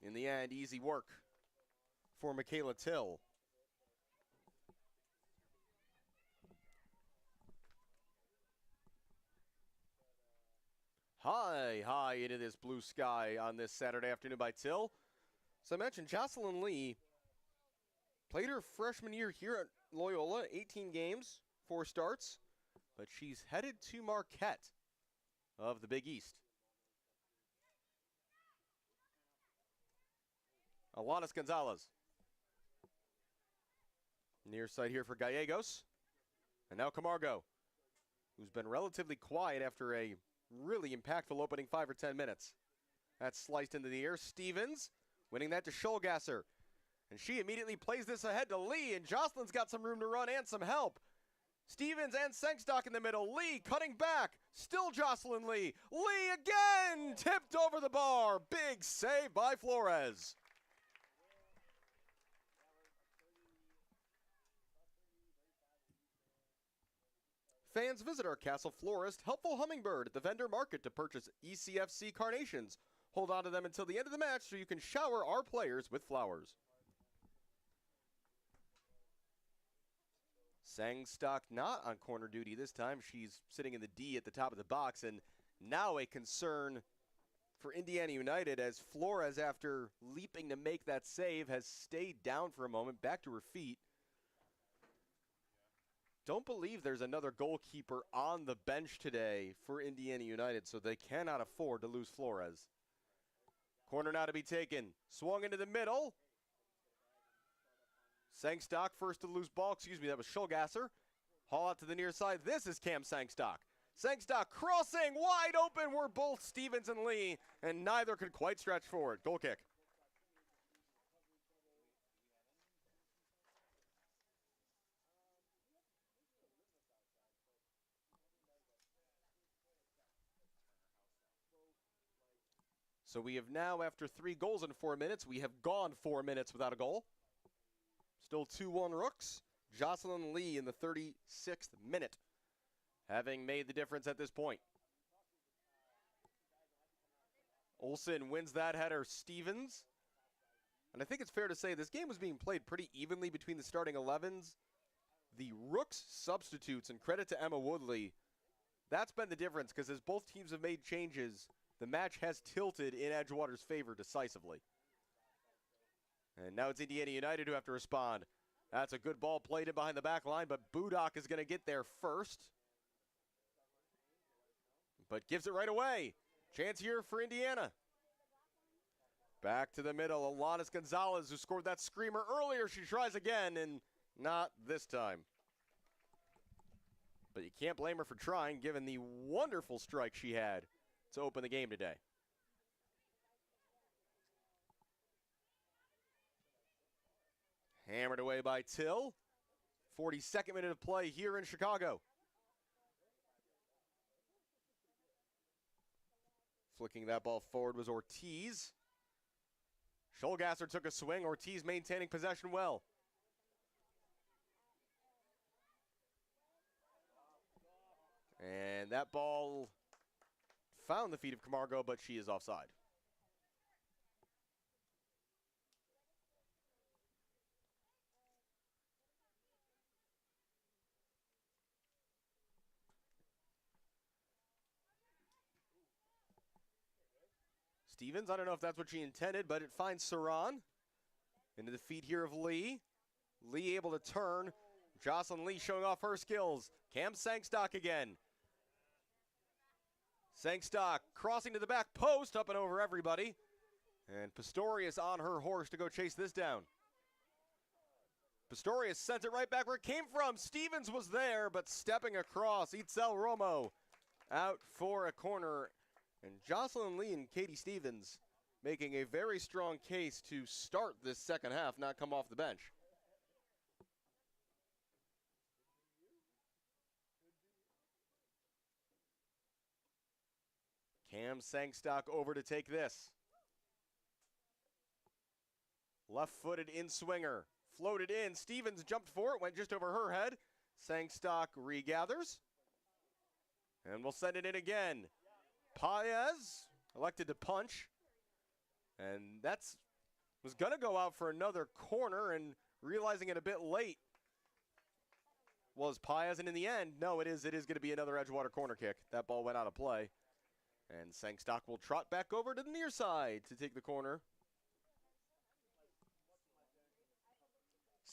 in the end, easy work for Michaela Till. High into this blue sky on this Saturday afternoon by Till. So I mentioned Jocelyn Lee played her freshman year here at Loyola, 18 games, 4 starts, but she's headed to Marquette of the Big East. Alanis Gonzalez. Near side here for Gallegos. And now Camargo, who's been relatively quiet after a really impactful opening 5 or 10 minutes. That's sliced into the air. Stevens winning that to Scholgasser. And she immediately plays this ahead to Lee, and Jocelyn's got some room to run and some help. Stevens and Sangstock in the middle. Lee cutting back. Still Jocelyn Lee. Lee again! Tipped over the bar. Big save by Flores. Fans visit our Castle Florist, Helpful Hummingbird at the vendor market to purchase ECFC carnations. Hold on to them until the end of the match so you can shower our players with flowers. Sangstock not on corner duty this time. She's sitting in the D at the top of the box, and now a concern for Indiana United as Flores, after leaping to make that save, has stayed down for a moment, back to her feet. Don't believe there's another goalkeeper on the bench today for Indiana United, so they cannot afford to lose Flores. Corner now to be taken. Swung into the middle. Sangstock first to lose ball. Excuse me, that was Schulgasser. Haul out to the near side. This is Cam Sangstock. Sangstock crossing wide open were both Stevens and Lee, and neither could quite stretch forward. Goal kick. So we have now, after 3 goals in 4 minutes, we have gone 4 minutes without a goal. Still 2-1 Rooks. Jocelyn Lee in the 36th minute, having made the difference at this point. Olsen wins that header. Stevens. And I think it's fair to say this game was being played pretty evenly between the starting 11s. The Rooks substitutes, and credit to Emma Woodley, that's been the difference, because as both teams have made changes, the match has tilted in Edgewater's favor decisively. And now it's Indiana United who have to respond. That's a good ball played in behind the back line, but Budak is going to get there first. But gives it right away. Chance here for Indiana. Back to the middle. Alanis Gonzalez, who scored that screamer earlier. She tries again, and not this time. But you can't blame her for trying, given the wonderful strike she had to open the game today. Hammered away by Till. 42nd minute of play here in Chicago. Flicking that ball forward was Ortiz. Schulgasser took a swing. Ortiz maintaining possession well. And that ball found the feet of Camargo, but she is offside. Stevens, I don't know if that's what she intended, but it finds Saran. Into the feet here of Lee. Lee able to turn. Jocelyn Lee showing off her skills. Cam Sangstock again. Sangstock crossing to the back post, up and over everybody. And Pistorius on her horse to go chase this down. Pistorius sent it right back where it came from. Stevens was there, but stepping across. Itzel Romo out for a corner. And Jocelyn Lee and Katie Stevens making a very strong case to start this second half, not come off the bench. Cam Sangstock over to take this. Left-footed in-swinger. Floated in. Stevens jumped for it. Went just over her head. Sangstock regathers. And we'll send it in again. Paez elected to punch. And that's was going to go out for another corner, and realizing it a bit late. Was Paez, and in the end, no, it is going to be another Edgewater corner kick. That ball went out of play. And Sangstock will trot back over to the near side to take the corner.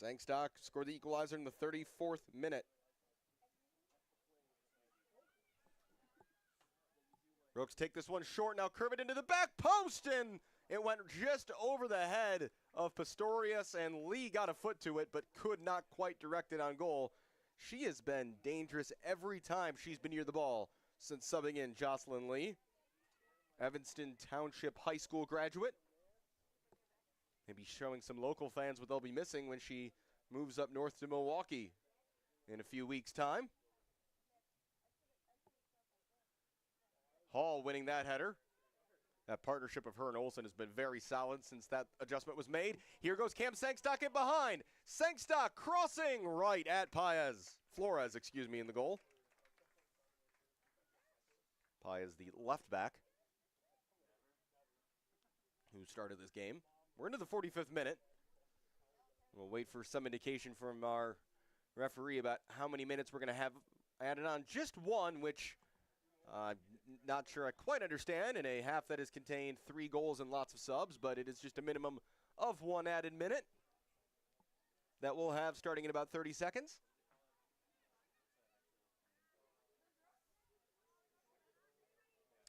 Sangstock scored the equalizer in the 34th minute. Rooks take this one short, now curve it into the back post, and it went just over the head of Pistorius, and Lee got a foot to it, but could not quite direct it on goal. She has been dangerous every time she's been near the ball since subbing in Jocelyn Lee. Evanston Township High School graduate. Maybe showing some local fans what they'll be missing when she moves up north to Milwaukee in a few weeks' time. Hall winning that header. That partnership of her and Olsen has been very solid since that adjustment was made. Here goes Cam Sangstock in behind. Sangstock crossing right at Flores, in the goal. Pai is the left back who started this game. We're into the 45th minute. We'll wait for some indication from our referee about how many minutes we're going to have added on. Just one, which I'm not sure I quite understand, in a half that has contained 3 goals and lots of subs, but it is just a minimum of 1 added minute that we'll have starting in about 30 seconds.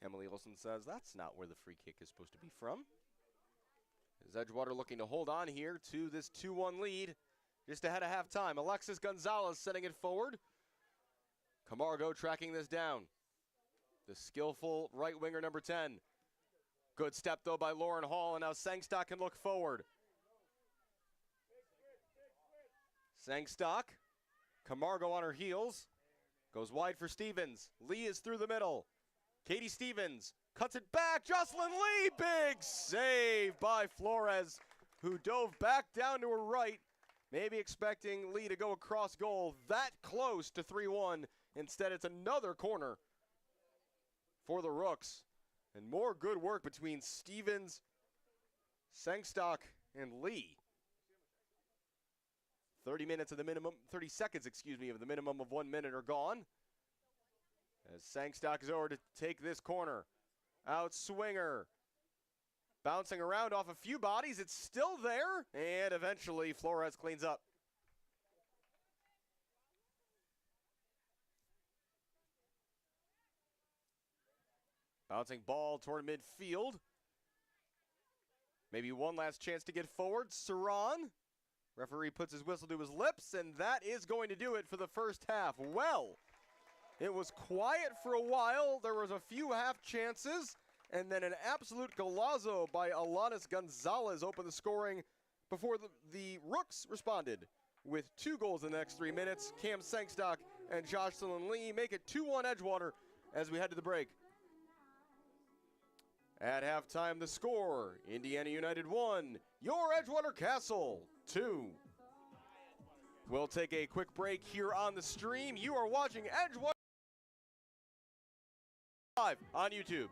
Emily Olsen says that's not where the free kick is supposed to be from. Is Edgewater looking to hold on here to this 2-1 lead just ahead of halftime. Alexis Gonzalez setting it forward. Camargo tracking this down. The skillful right winger, number 10. Good step, though, by Lauren Hall, and now Sangstock can look forward. Sangstock, Camargo on her heels, goes wide for Stevens. Lee is through the middle. Katie Stevens cuts it back. Jocelyn Lee, big save by Flores, who dove back down to her right, maybe expecting Lee to go across goal that close to 3-1. Instead, it's another corner for the Rooks. And more good work between Stevens, Sangstock, and Lee. 30 seconds, of the minimum of 1 minute are gone. As Sangstock is over to take this corner. Out swinger. Bouncing around off a few bodies. It's still there. And eventually Flores cleans up. Bouncing ball toward midfield. Maybe one last chance to get forward. Saran. Referee puts his whistle to his lips, and that is going to do it for the first half. Well, it was quiet for a while. There was a few half chances, and then an absolute golazo by Alanis Gonzalez opened the scoring before the Rooks responded with 2 goals in the next 3 minutes. Cam Sangstock and Jocelyn Lee make it 2-1 Edgewater as we head to the break. At halftime, the score, Indiana United 1, your Edgewater Castle 2. We'll take a quick break here on the stream. You are watching Edgewater live on YouTube.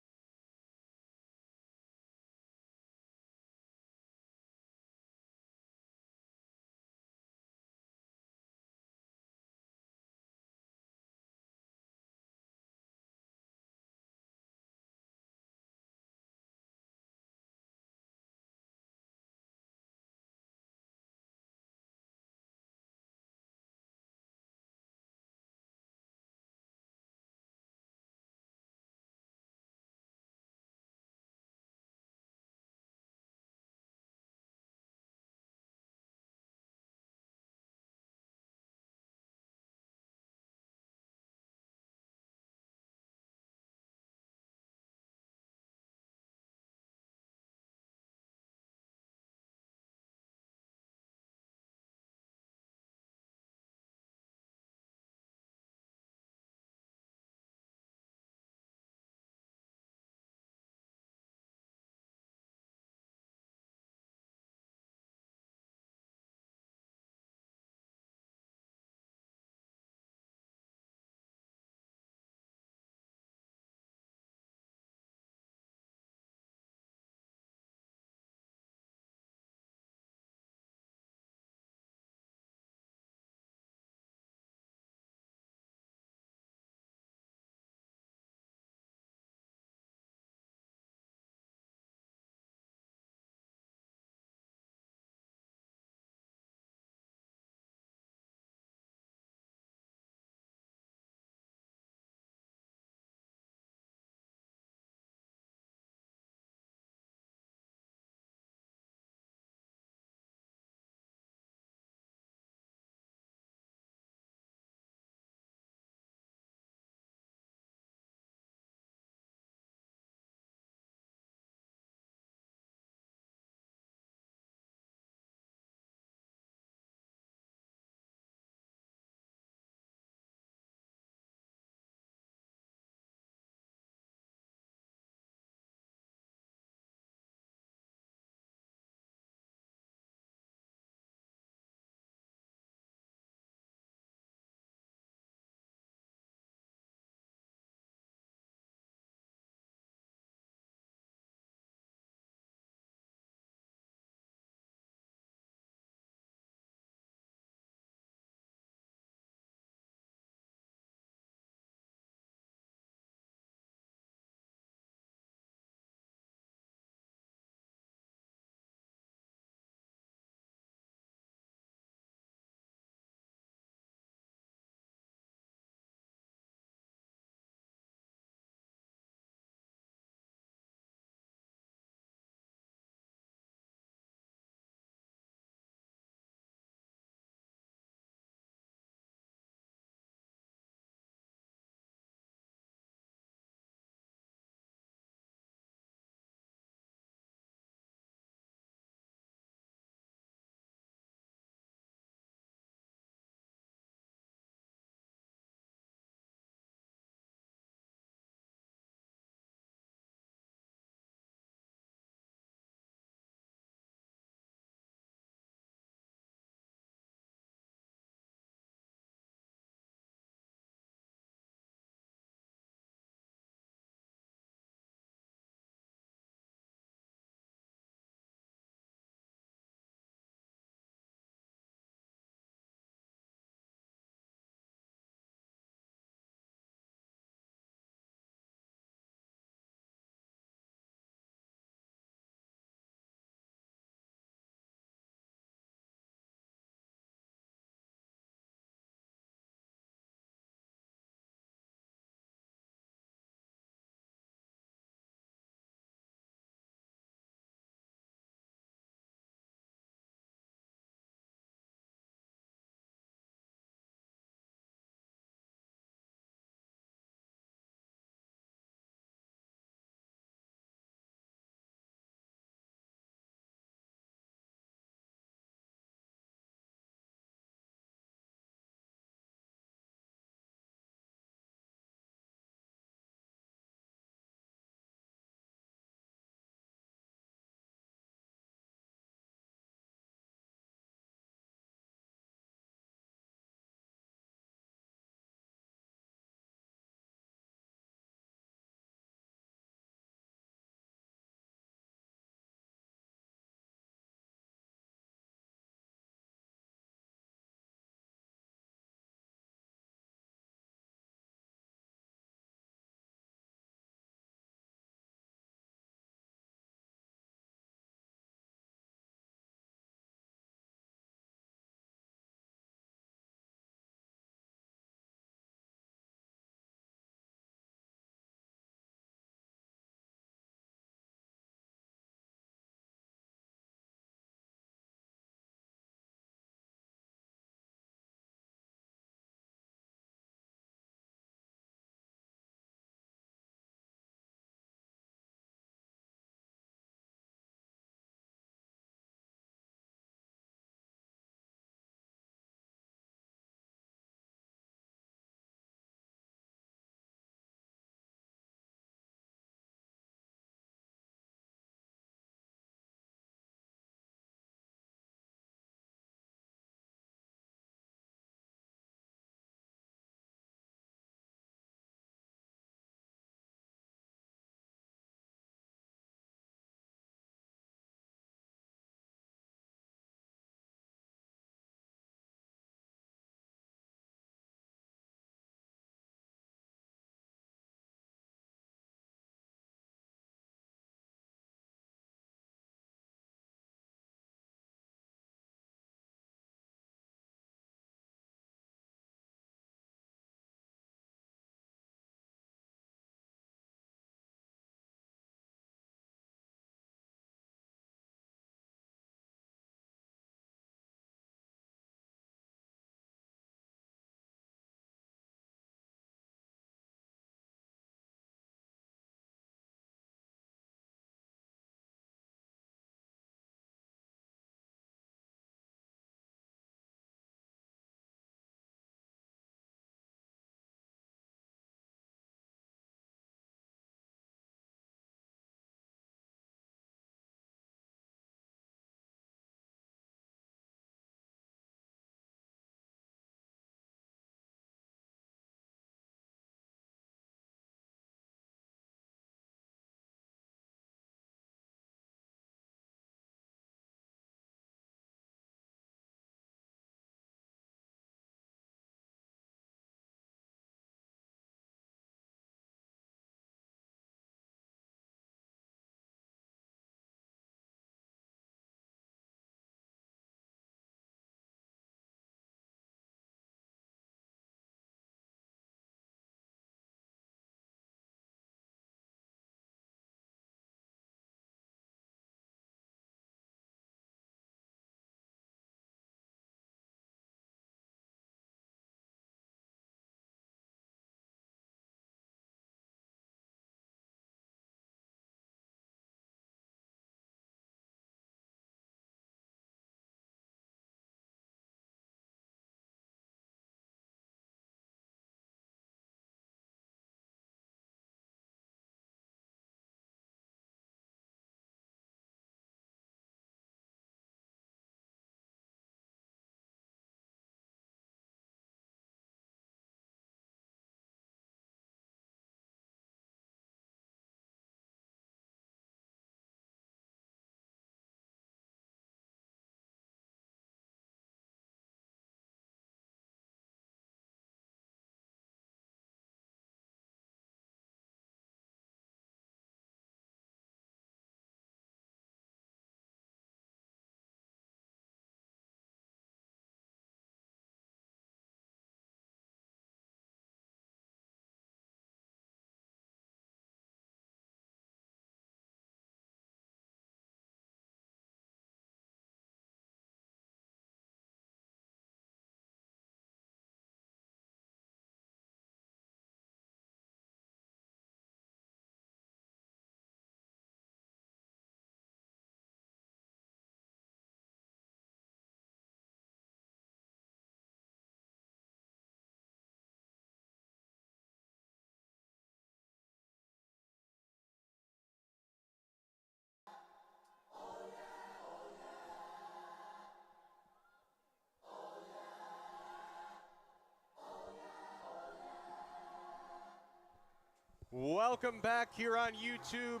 Welcome back here on YouTube.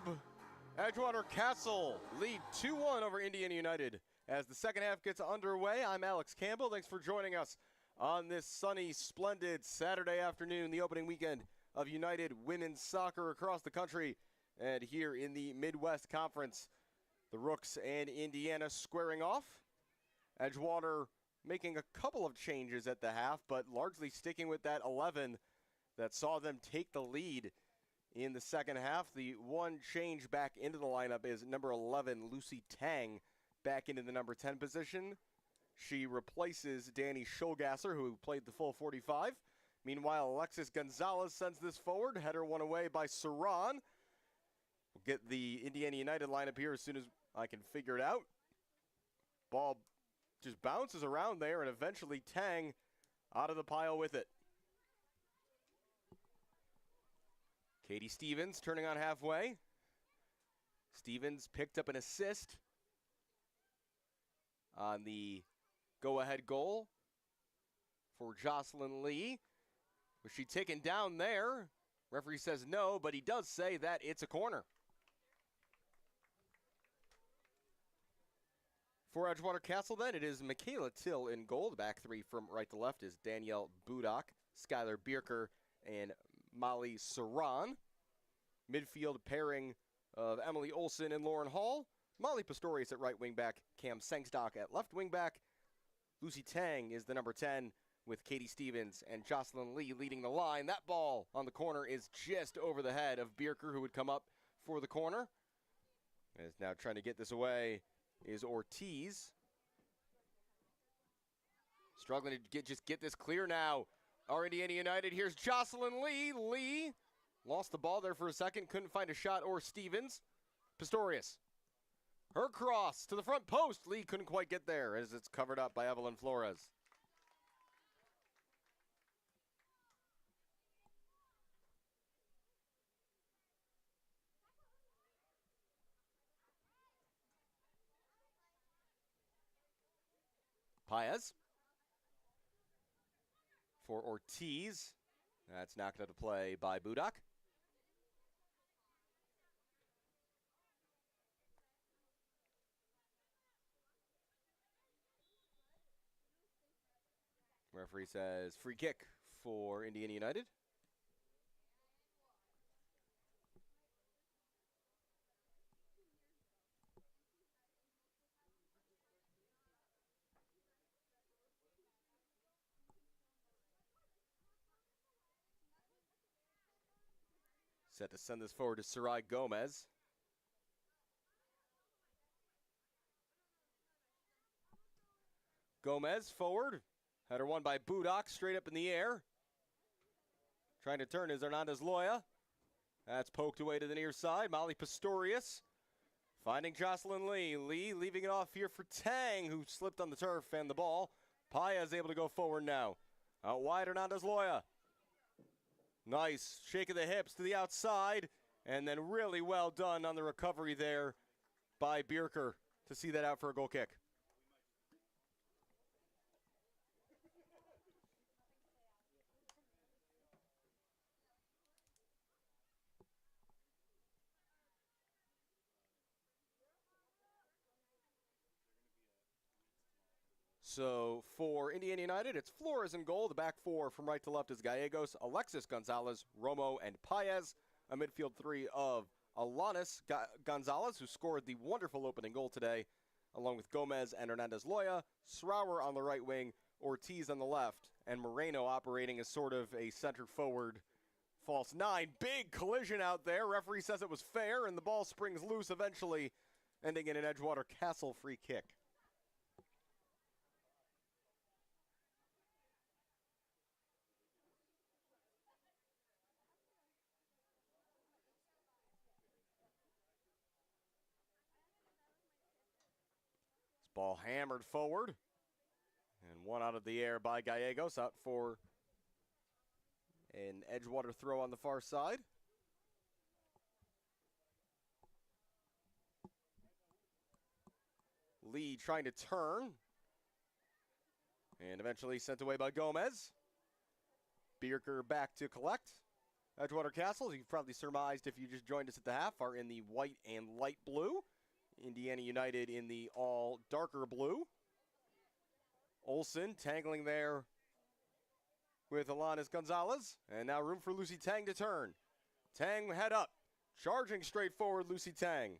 Edgewater Castle lead 2-1 over Indiana United. As the second half gets underway, I'm Alex Campbell. Thanks for joining us on this sunny, splendid Saturday afternoon, the opening weekend of United women's soccer across the country. And here in the Midwest Conference, the Rooks and Indiana squaring off. Edgewater making a couple of changes at the half, but largely sticking with that 11 that saw them take the lead in the second half. The one change back into the lineup is number 11, Lucy Tang, back into the number 10 position. She replaces Danny Schulgasser, who played the full 45. Meanwhile, Alexis Gonzalez sends this forward. Header won away by Saran. We'll get the Indiana United lineup here as soon as I can figure it out. Ball just bounces around there, and eventually Tang out of the pile with it. Katie Stevens turning on halfway. Stevens picked up an assist on the go-ahead goal for Jocelyn Lee. Was she taken down there? Referee says no, but he does say that it's a corner. For Edgewater Castle, then, it is Michaela Till in goal. The back three from right to left is Danielle Budak, Skylar Bierker, and Molly Saran. Midfield pairing of Emily Olsen and Lauren Hall. Molly Pistorius at right wing back, Cam Sengstock at left wing back. Lucy Tang is the number 10 with Katie Stevens and Jocelyn Lee leading the line. That ball on the corner is just over the head of Bierker, who would come up for the corner. Is now trying to get this away is Ortiz. Struggling to get this clear now. Our Indiana United, here's Jocelyn Lee. Lee lost the ball there for a second, couldn't find a shot or Stevens. Pistorius. Her cross to the front post. Lee couldn't quite get there as it's covered up by Evelyn Flores. Paez for Ortiz. That's knocked out of play by Budak. Referee says free kick for Indiana United. Set to send this forward to Sarai Gomez. Gomez forward. Header won by Budak, straight up in the air. Trying to turn is Hernandez Loya. That's poked away to the near side. Molly Pistorius finding Jocelyn Lee. Lee leaving it off here for Tang, who slipped on the turf and the ball. Paez able to go forward now. Out wide, Hernandez Loya. Nice shake of the hips to the outside, and then really well done on the recovery there by Bierker to see that out for a goal kick. So for Indiana United, it's Flores in goal. The back four from right to left is Gallegos, Alexis Gonzalez, Romo, and Paez. A midfield three of Alanis Gonzalez, who scored the wonderful opening goal today, along with Gomez and Hernandez Loya. Srauer on the right wing, Ortiz on the left, and Moreno operating as sort of a center forward false nine. Big collision out there. Referee says it was fair, and the ball springs loose eventually, ending in an Edgewater Castle free kick. Ball hammered forward, and one out of the air by Gallegos, out for an Edgewater throw on the far side. Lee trying to turn, and eventually sent away by Gomez. Bierker back to collect. Edgewater Castles, you've probably surmised if you just joined us at the half, are in the white and light blue. Indiana United in the all darker blue. Olsen tangling there with Alanis Gonzalez. And now room for Lucy Tang to turn. Tang head up. Charging straight forward, Lucy Tang.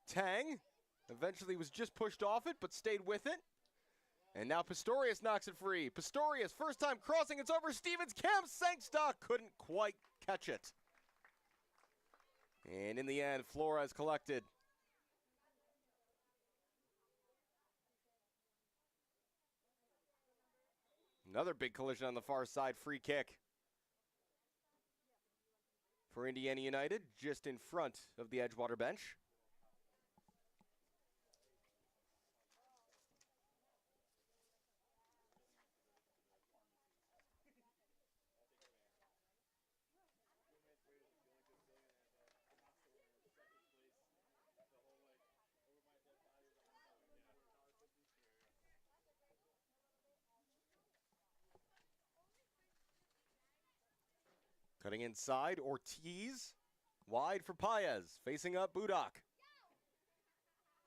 Tang eventually was just pushed off it, but stayed with it. And now Pistorius knocks it free. Pistorius, first time crossing, it's over Stevens. Cam Sangstock couldn't quite catch it. And in the end, Flores collected. Another big collision on the far side, free kick for Indiana United, just in front of the Edgewater bench. Cutting inside, Ortiz, wide for Paez, facing up Budak.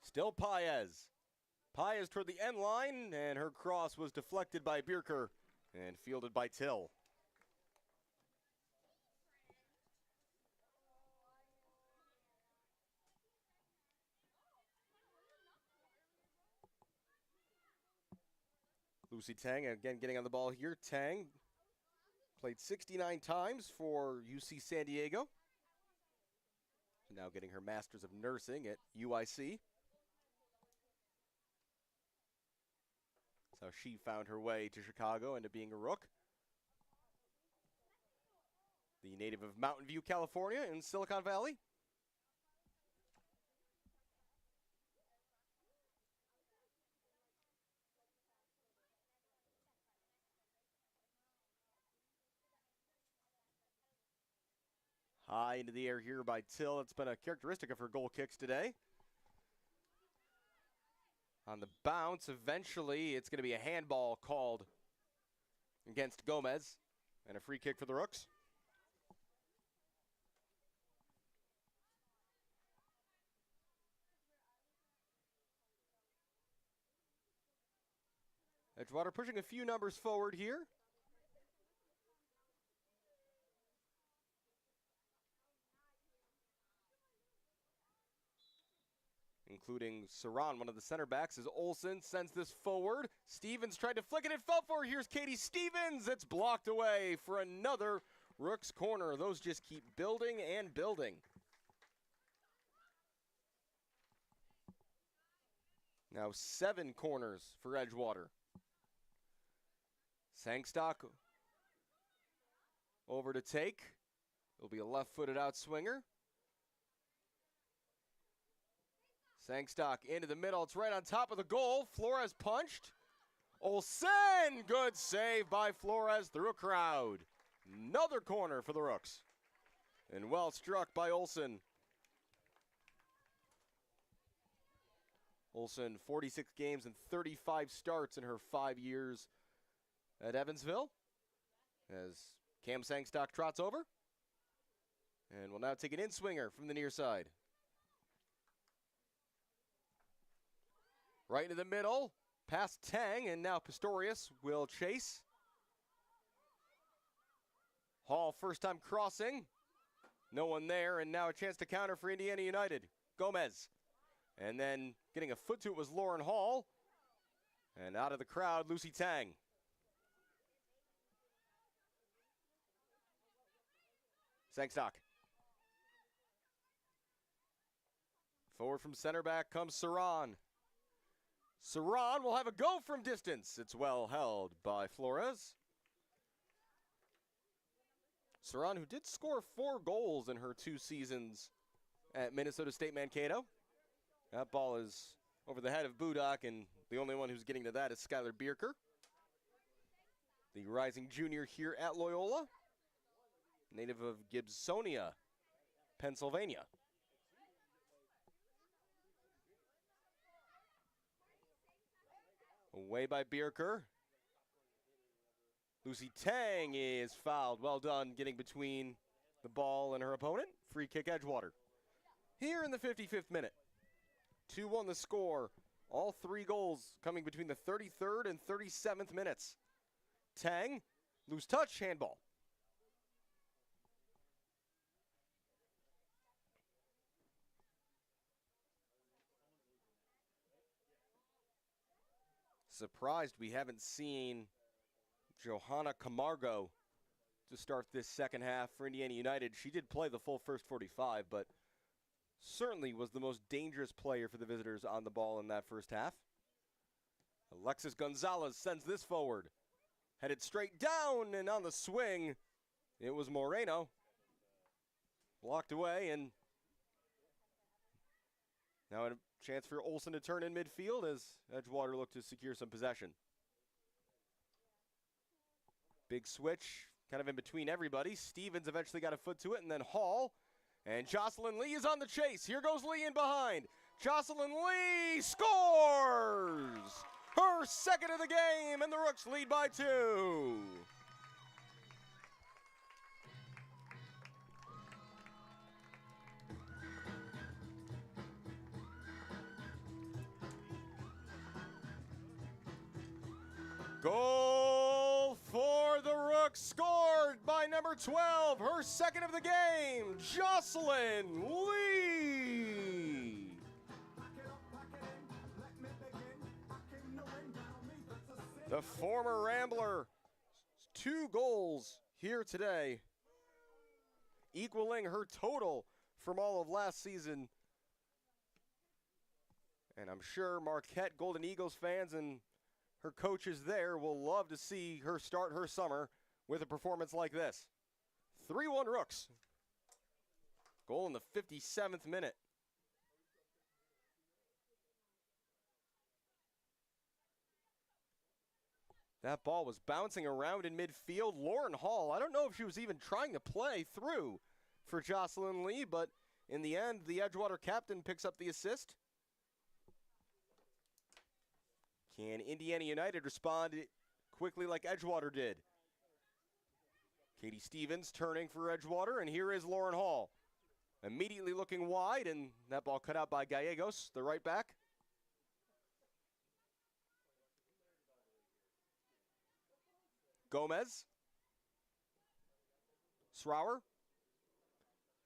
Still Paez. Paez toward the end line, and her cross was deflected by Bierker and fielded by Till. Lucy Tang again getting on the ball here. Tang played 69 times for UC San Diego. Now getting her Masters of Nursing at UIC. That's how she found her way to Chicago into being a Rook. The native of Mountain View, California in Silicon Valley. High into the air here by Till. It's been a characteristic of her goal kicks today. On the bounce, eventually it's going to be a handball called against Gomez. And a free kick for the Rooks. Edgewater pushing a few numbers forward here. Including Saran, one of the center backs, as Olsen sends this forward. Stevens tried to flick it, it fell for her. Here's Katie Stevens. It's blocked away for another Rooks corner. Those just keep building and building. Now 7 corners for Edgewater. Sangstock over to take. It'll be a left-footed outswinger. Sangstock into the middle. It's right on top of the goal. Flores punched. Olsen! Good save by Flores through a crowd. Another corner for the Rooks. And well struck by Olsen. Olsen, 46 games and 35 starts in her 5 years at Evansville. As Cam Sangstock trots over. And will now take an in-swinger from the near side. Right into the middle, past Tang, and now Pistorius will chase. Hall, first time crossing. No one there, and now a chance to counter for Indiana United. Gomez. And then getting a foot to it was Lauren Hall. And out of the crowd, Lucy Tang. Sangstock. Forward from center back comes Saran. Saran will have a go from distance. It's well held by Flores. Saran, who did score 4 goals in her 2 seasons at Minnesota State Mankato. That ball is over the head of Budak, and the only one who's getting to that is Skylar Bierker, the rising junior here at Loyola, native of Gibsonia, Pennsylvania. Away by Bierker. Lucy Tang is fouled. Well done getting between the ball and her opponent. Free kick Edgewater. Here in the 55th minute. 2-1 the score. All 3 goals coming between the 33rd and 37th minutes. Tang, loose touch, handball. Surprised we haven't seen Johanna Camargo to start this second half for Indiana United. She did play the full first 45, but certainly was the most dangerous player for the visitors on the ball in that first half. Alexis Gonzalez sends this forward. Headed straight down, and on the swing, it was Moreno. Blocked away, and now a chance for Olsen to turn in midfield as Edgewater looked to secure some possession. Big switch, kind of in between everybody. Stevens eventually got a foot to it, and then Hall. And Jocelyn Lee is on the chase. Here goes Lee in behind. Jocelyn Lee scores! Her second of the game, and the Rooks lead by 2. Goal for the Rooks, scored by number 12, her second of the game, Jocelyn Lee. The former Rambler, 2 goals here today, equaling her total from all of last season. And I'm sure Marquette Golden Eagles fans and her coaches there will love to see her start her summer with a performance like this. 3-1 Rooks. Goal in the 57th minute. That ball was bouncing around in midfield. Lauren Hall, I don't know if she was even trying to play through for Jocelyn Lee, but in the end, the Edgewater captain picks up the assist. Can Indiana United respond quickly like Edgewater did? Katie Stevens turning for Edgewater, and here is Lauren Hall. Immediately looking wide, and that ball cut out by Gallegos, the right back. Gomez. Srauer.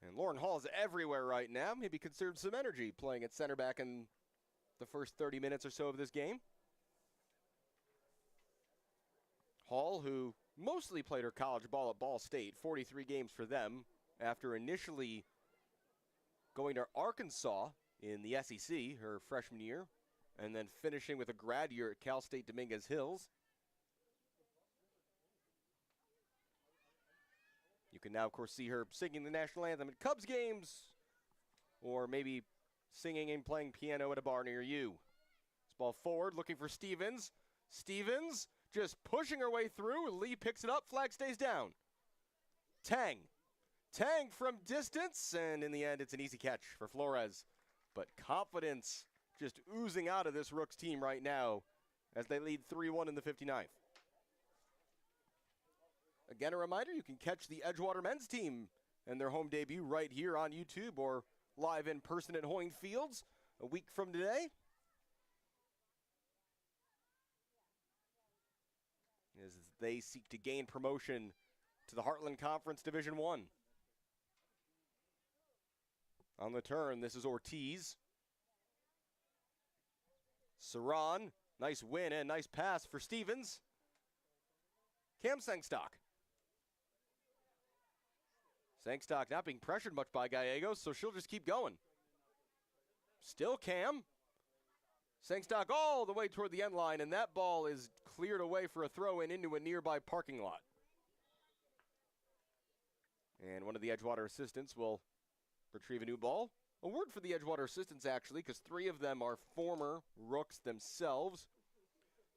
And Lauren Hall is everywhere right now. Maybe conserve some energy playing at center back in the first 30 minutes or so of this game. Hall, who mostly played her college ball at Ball State, 43 games for them, after initially going to Arkansas in the SEC her freshman year, and then finishing with a grad year at Cal State Dominguez Hills. You can now, of course, see her singing the national anthem at Cubs games, or maybe singing and playing piano at a bar near you. This ball forward, looking for Stevens. Stevens just pushing her way through. Lee picks it up. Flag stays down. Tang. Tang from distance, and in the end, it's an easy catch for Flores. But confidence just oozing out of this Rooks team right now as they lead 3-1 in the 59th. Again, a reminder, you can catch the Edgewater men's team and their home debut right here on YouTube or live in person at Hoying Fields a week from today. As they seek to gain promotion to the Heartland Conference Division I. On the turn, this is Ortiz. Saran, nice win and nice pass for Stevens. Cam Sangstock. Sangstock not being pressured much by Gallegos, so she'll just keep going. Still Cam. Sangstock all the way toward the end line, and that ball is cleared away for a throw-in into a nearby parking lot. And one of the Edgewater assistants will retrieve a new ball. A word for the Edgewater assistants, actually, because 3 of them are former Rooks themselves.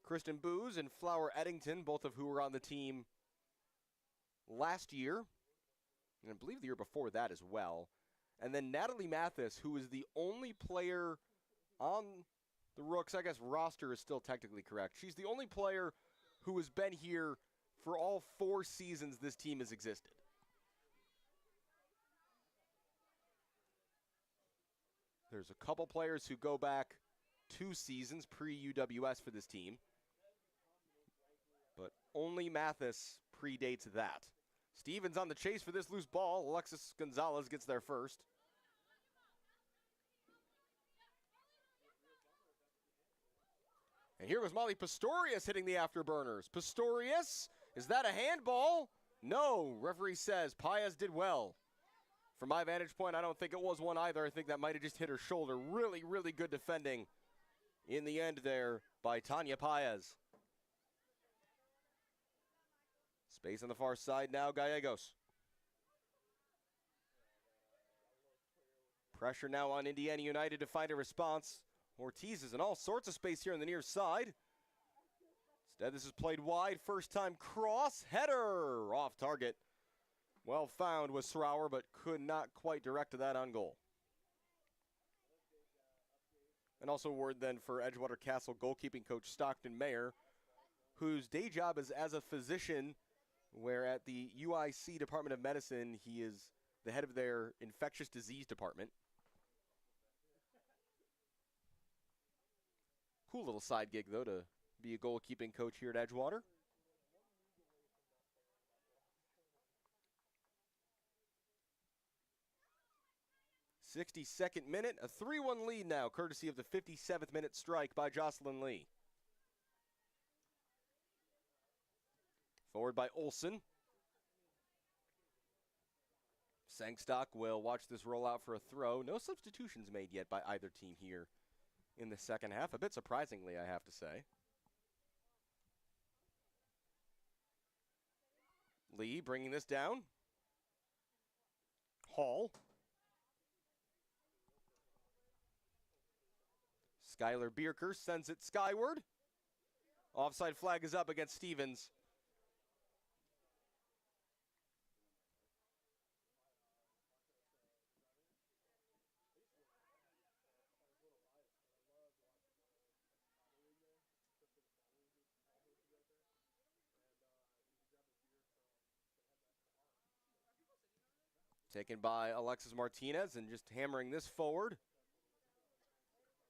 Kristen Booz and Flower Eddington, both of who were on the team last year, and I believe the year before that as well. And then Natalie Mathis, who is the only player on the Rooks, I guess roster is still technically correct. She's the only player who has been here for all 4 seasons this team has existed. There's a couple players who go back 2 seasons pre-UWS for this team, but only Mathis predates that. Stevens on the chase for this loose ball. Alexis Gonzalez gets there first. And here was Molly Pistorius hitting the afterburners. Pistorius, is that a handball? No, referee says Paez did well. From my vantage point, I don't think it was one either. I think that might have just hit her shoulder. Really, really good defending in the end there by Tanya Paez. Space on the far side now, Gallegos. Pressure now on Indiana United to find a response. Ortiz is in all sorts of space here on the near side. Instead, this is played wide. First time cross. Header off target. Well found was Srauer, but could not quite direct to that on goal. And also word then for Edgewater Castle goalkeeping coach Stockton Mayer, whose day job is as a physician, where at the UIC Department of Medicine, he is the head of their infectious disease department. Cool little side gig, though, to be a goalkeeping coach here at Edgewater. '62nd minute, a 3-1 lead now, courtesy of the 57th minute strike by Jocelyn Lee. Forward by Olsen. Sangstock will watch this roll out for a throw. No substitutions made yet by either team here in the second half. A bit surprisingly, I have to say. Lee bringing this down. Hall. Skylar Bierker sends it skyward. Offside flag is up against Stevens. Taken by Alexis Martinez and just hammering this forward.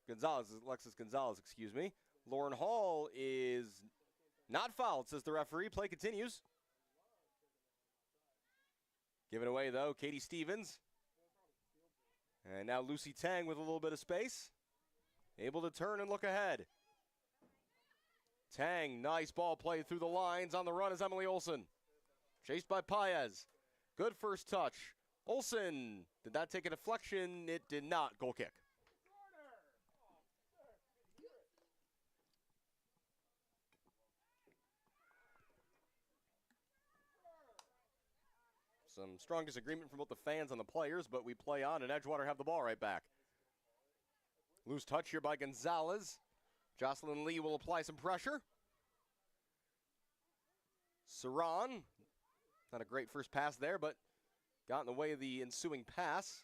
Alexis Gonzalez, excuse me. Lauren Hall is not fouled, says the referee. Play continues. Given away, though, Katie Stevens. And now Lucy Tang with a little bit of space. Able to turn and look ahead. Tang, nice ball played through the lines. On the run is Emily Olsen. Chased by Paez. Good first touch. Olsen, did that take a deflection? It did not. Goal kick. Some strong disagreement from both the fans and the players, but we play on, and Edgewater have the ball right back. Loose touch here by Gonzalez. Jocelyn Lee will apply some pressure. Saran, not a great first pass there, but got in the way of the ensuing pass.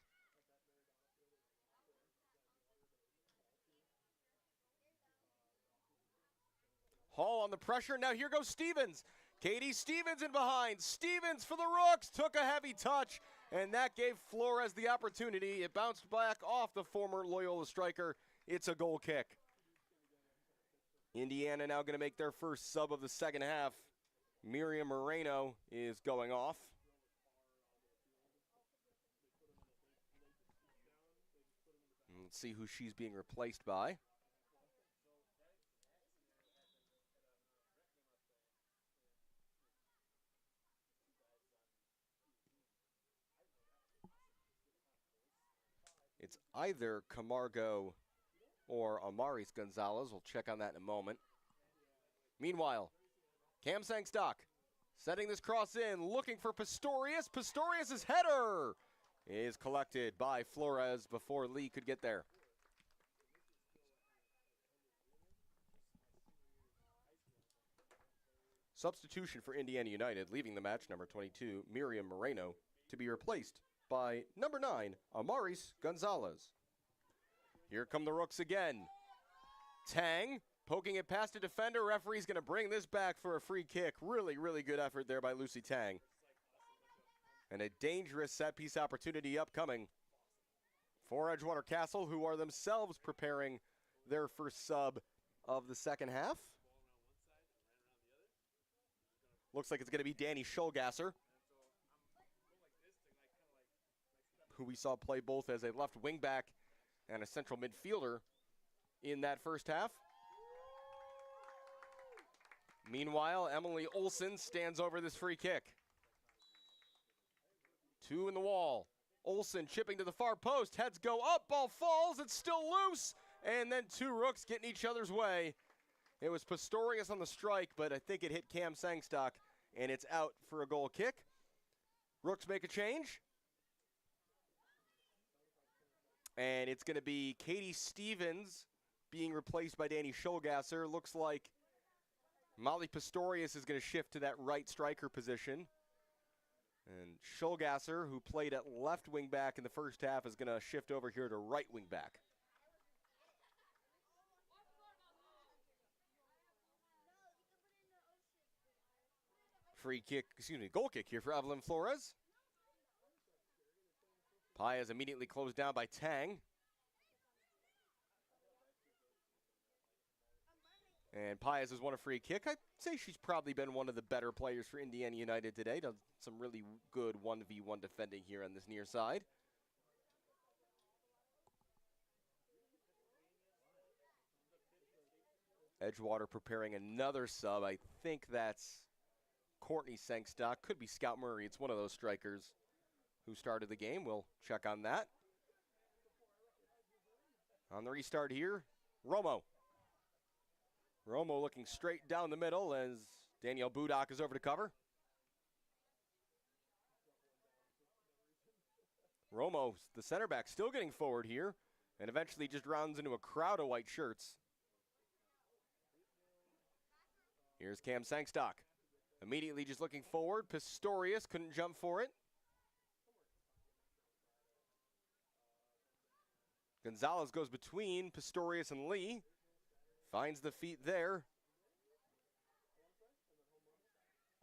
Hall on the pressure. Now here goes Stevens. Katie Stevens in behind. Stevens for the Rooks. Took a heavy touch, and that gave Flores the opportunity. It bounced back off the former Loyola striker. It's a goal kick. Indiana now going to make their first sub of the second half. Miriam Moreno is going off. Let's see who she's being replaced by. It's either Camargo or Amaris Gonzalez. We'll check on that in a moment. Meanwhile, Cam Sangstock setting this cross in, looking for Pistorius. Pistorius' header is collected by Flores before Lee could get there. Substitution for Indiana United, leaving the match, number 22, Miriam Moreno, to be replaced by number 9, Amaris Gonzalez. Here come the Rooks again. Tang Poking it past a defender. Referee's going to bring this back for a free kick. Really, really good effort there by Lucy Tang. And a dangerous set-piece opportunity upcoming for Edgewater Castle, who are themselves preparing their first sub of the second half. Looks like it's going to be Danny Schulgasser, who we saw play both as a left wingback and a central midfielder in that first half. Meanwhile, Emily Olsen stands over this free kick. 2 in the wall. Olsen chipping to the far post. Heads go up. Ball falls. It's still loose. And then 2 Rooks get in each other's way. It was Pistorius on the strike, but I think it hit Cam Sangstock, and it's out for a goal kick. Rooks make a change. And it's going to be Katie Stevens being replaced by Danny Schulgasser. Looks like Molly Pistorius is going to shift to that right striker position. And Schulgasser, who played at left wing back in the first half, is going to shift over here to right wing back. Goal kick here for Evelyn Flores. Paez immediately closed down by Tang. And Paez has won a free kick. I'd say she's probably been one of the better players for Indiana United today. Done some really good 1v1 defending here on this near side. Edgewater preparing another sub. I think that's Courtney Sangstock. Could be Scout Murray. It's one of those strikers who started the game. We'll check on that. On the restart here, Romo. Romo looking straight down the middle as Danielle Budak is over to cover. Romo, the center back, still getting forward here, and eventually just rounds into a crowd of white shirts. Here's Cam Sangstock. Immediately just looking forward. Pistorius couldn't jump for it. Gonzalez goes between Pistorius and Lee. Finds the feet there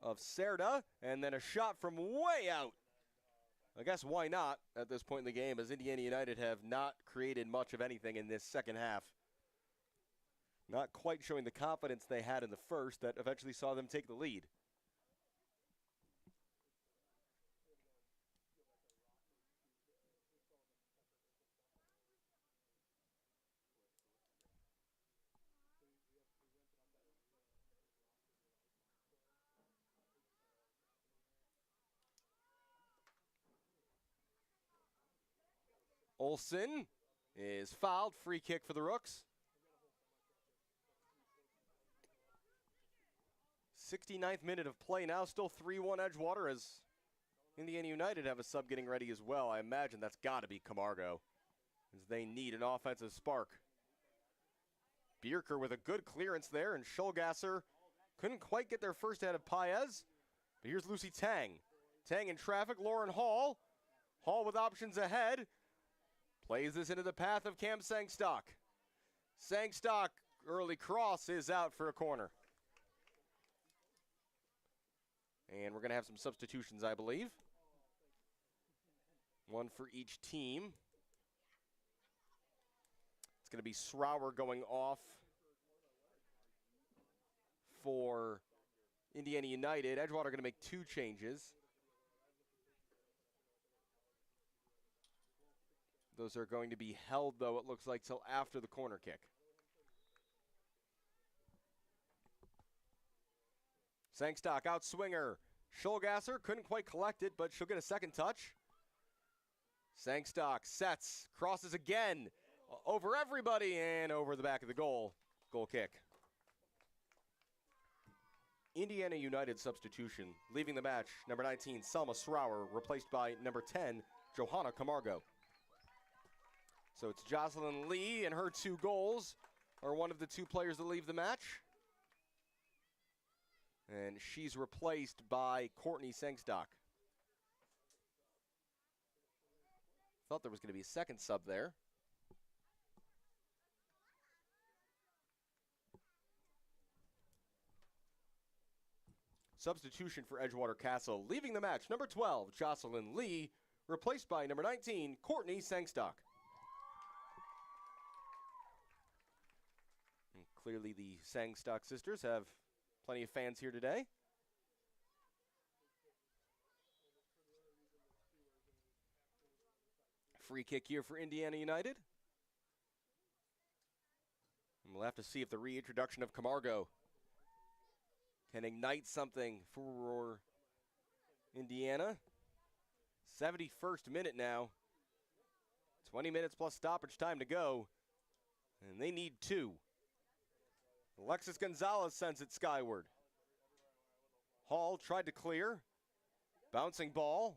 of Serda, and then a shot from way out. I guess why not at this point in the game, as Indiana United have not created much of anything in this second half. Not quite showing the confidence they had in the first that eventually saw them take the lead. Olsen is fouled. Free kick for the Rooks. 69th minute of play now. Still 3-1 Edgewater as Indiana United have a sub getting ready as well. I imagine that's got to be Camargo, as they need an offensive spark. Bierker with a good clearance there, and Schulgasser couldn't quite get their first ahead of Paez. But here's Lucy Tang. Tang in traffic. Lauren Hall. Hall with options ahead. Plays this into the path of Cam Sangstock. Sangstock, early cross, is out for a corner. And we're going to have some substitutions, I believe. One for each team. It's going to be Srouwer going off for Indiana United. Edgewater going to make 2 changes. Those are going to be held, though, it looks like, till after the corner kick. Sangstock, out swinger. Schulgasser couldn't quite collect it, but she'll get a second touch. Sangstock sets, crosses again, over everybody, and over the back of the goal. Goal kick. Indiana United substitution, leaving the match, number 19, Selma Srouwer, replaced by number 10, Johanna Camargo. So it's Jocelyn Lee, and her 2 goals are one of the 2 players that leave the match. And she's replaced by Courtney Sangstock. Thought there was going to be a second sub there. Substitution for Edgewater Castle. Leaving the match, number 12, Jocelyn Lee, replaced by number 19, Courtney Sangstock. And clearly the Sangstock sisters have plenty of fans here today. Free kick here for Indiana United. And we'll have to see if the reintroduction of Camargo can ignite something for Indiana. 71st minute now. 20 minutes plus stoppage time to go. And they need 2. Alexis Gonzalez sends it skyward. Hall tried to clear. Bouncing ball.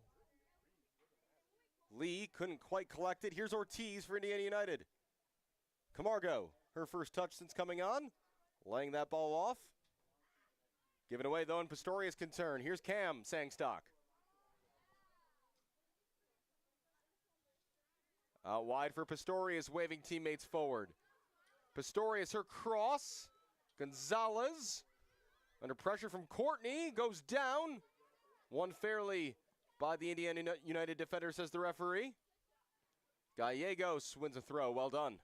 Lee couldn't quite collect it. Here's Ortiz for Indiana United. Camargo, her first touch since coming on. Laying that ball off. Given away, though, and Pistorius can turn. Here's Cam Sangstock. Out wide for Pistorius, waving teammates forward. Pistorius, her cross. Gonzalez, under pressure from Courtney, goes down. Won fairly by the Indiana United defender, says the referee. Gallegos wins a throw. Well done.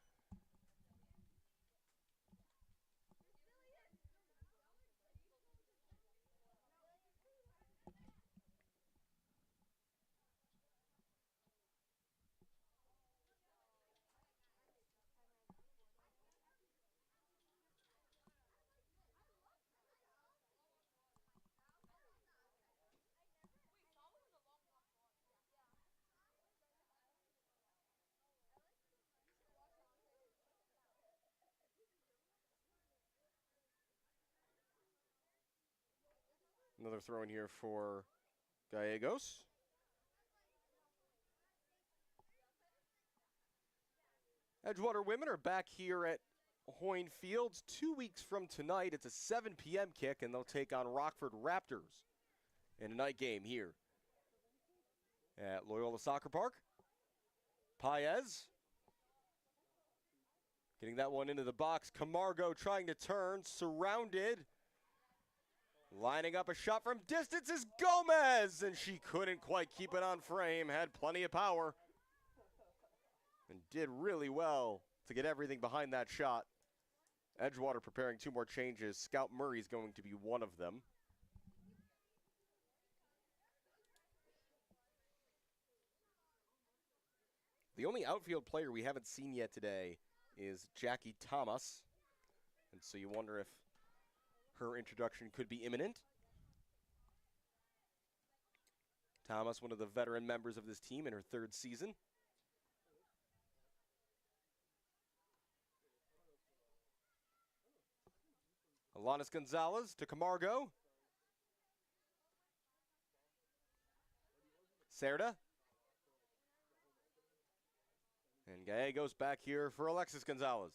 Another throw in here for Gallegos. Edgewater women are back here at Hoyne Fields 2 weeks from tonight. It's a 7 p.m. kick, and they'll take on Rockford Raptors in a night game here at Loyola Soccer Park. Paez getting that one into the box. Camargo trying to turn, surrounded. Lining up a shot from distance is Gomez, and she couldn't quite keep it on frame. Had plenty of power and did really well to get everything behind that shot. Edgewater preparing 2 more changes. Scout Murray's going to be one of them. The only outfield player we haven't seen yet today is Jackie Thomas, and so you wonder if her introduction could be imminent. Thomas, one of the veteran members of this team in her 3rd season. Alanis Gonzalez to Camargo. Cerda. And Gallegos back here for Alexis Gonzalez.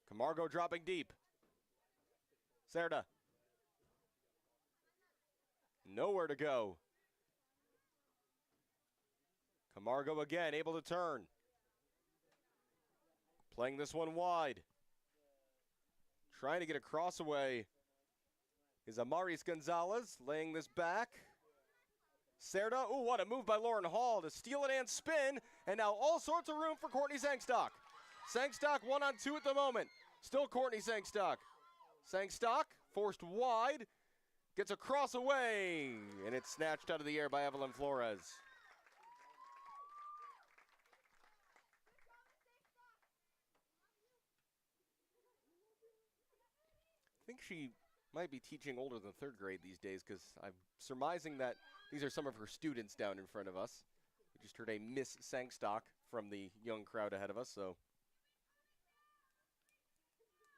Camargo dropping deep. Cerda. Nowhere to go. Camargo again, able to turn. Playing this one wide. Trying to get a cross away is Amaris Gonzalez, laying this back. Cerda, ooh, what a move by Lauren Hall to steal it and spin. And now all sorts of room for Courtney Sangstock. Sangstock 1-on-2 at the moment. Still Courtney Sangstock. Sangstock, forced wide, gets a cross away, and it's snatched out of the air by Evelyn Flores. I think she might be teaching older than 3rd grade these days, because I'm surmising that these are some of her students down in front of us. We just heard a Miss Sangstock from the young crowd ahead of us, so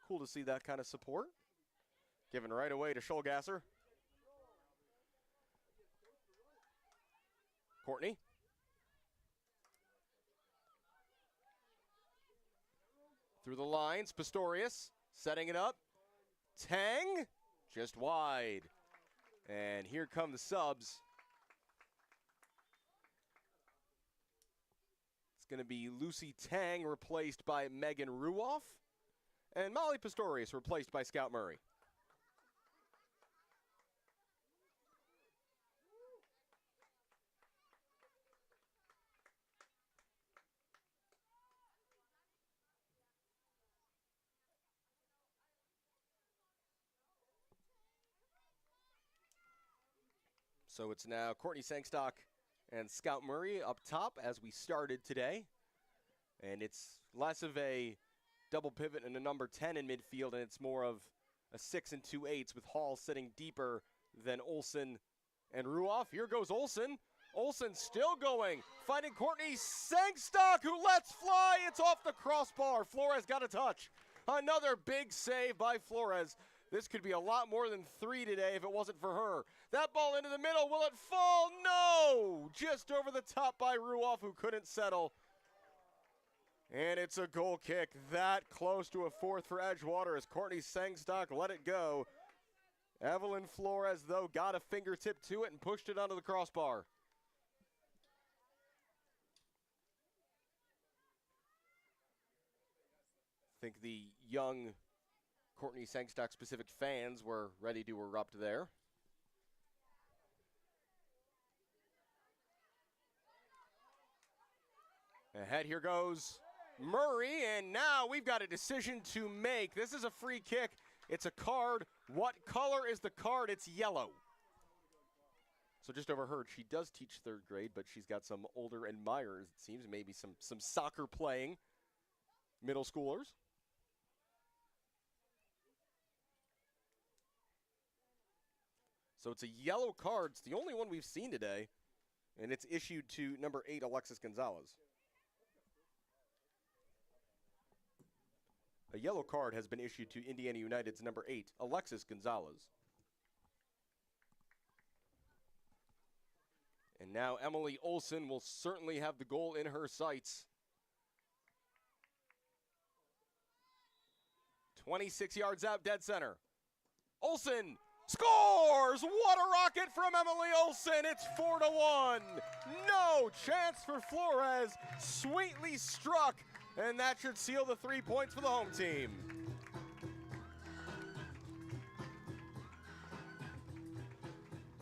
cool to see that kind of support. Given right away to Schulgasser. Courtney. Through the lines, Pistorius setting it up. Tang, just wide. And here come the subs. It's going to be Lucy Tang replaced by Megan Ruoff. And Molly Pistorius replaced by Scout Murray. So it's now Courtney Sangstock and Scout Murray up top as we started today. And it's less of a double pivot and a number 10 in midfield, and it's more of a 6 and 2/8 with Hall sitting deeper than Olsen and Ruoff. Here goes Olsen. Olsen still going, fighting Courtney Sangstock, who lets fly. It's off the crossbar. Flores got a touch. Another big save by Flores. This could be a lot more than 3 today if it wasn't for her. That ball into the middle, will it fall? No! Just over the top by Ruoff, who couldn't settle. And it's a goal kick that close to a 4th for Edgewater as Courtney Sangstock let it go. Evelyn Flores, though, got a fingertip to it and pushed it onto the crossbar. I think the young Courtney Sangstock specific fans were ready to erupt there. Ahead, here goes Murray, and now we've got a decision to make. This is a free kick. It's a card. What color is the card? It's yellow. So just overheard, she does teach 3rd grade, but she's got some older admirers, it seems, maybe some soccer playing middle schoolers. So it's a yellow card. It's the only one we've seen today, and it's issued to number 8, Alexis Gonzalez. A yellow card has been issued to Indiana United's number 8, Alexis Gonzalez. And now Emily Olsen will certainly have the goal in her sights. 26 yards out, dead center. Olsen scores! What a rocket from Emily Olsen! It's 4-1. No chance for Flores. Sweetly struck, and that should seal the 3 points for the home team.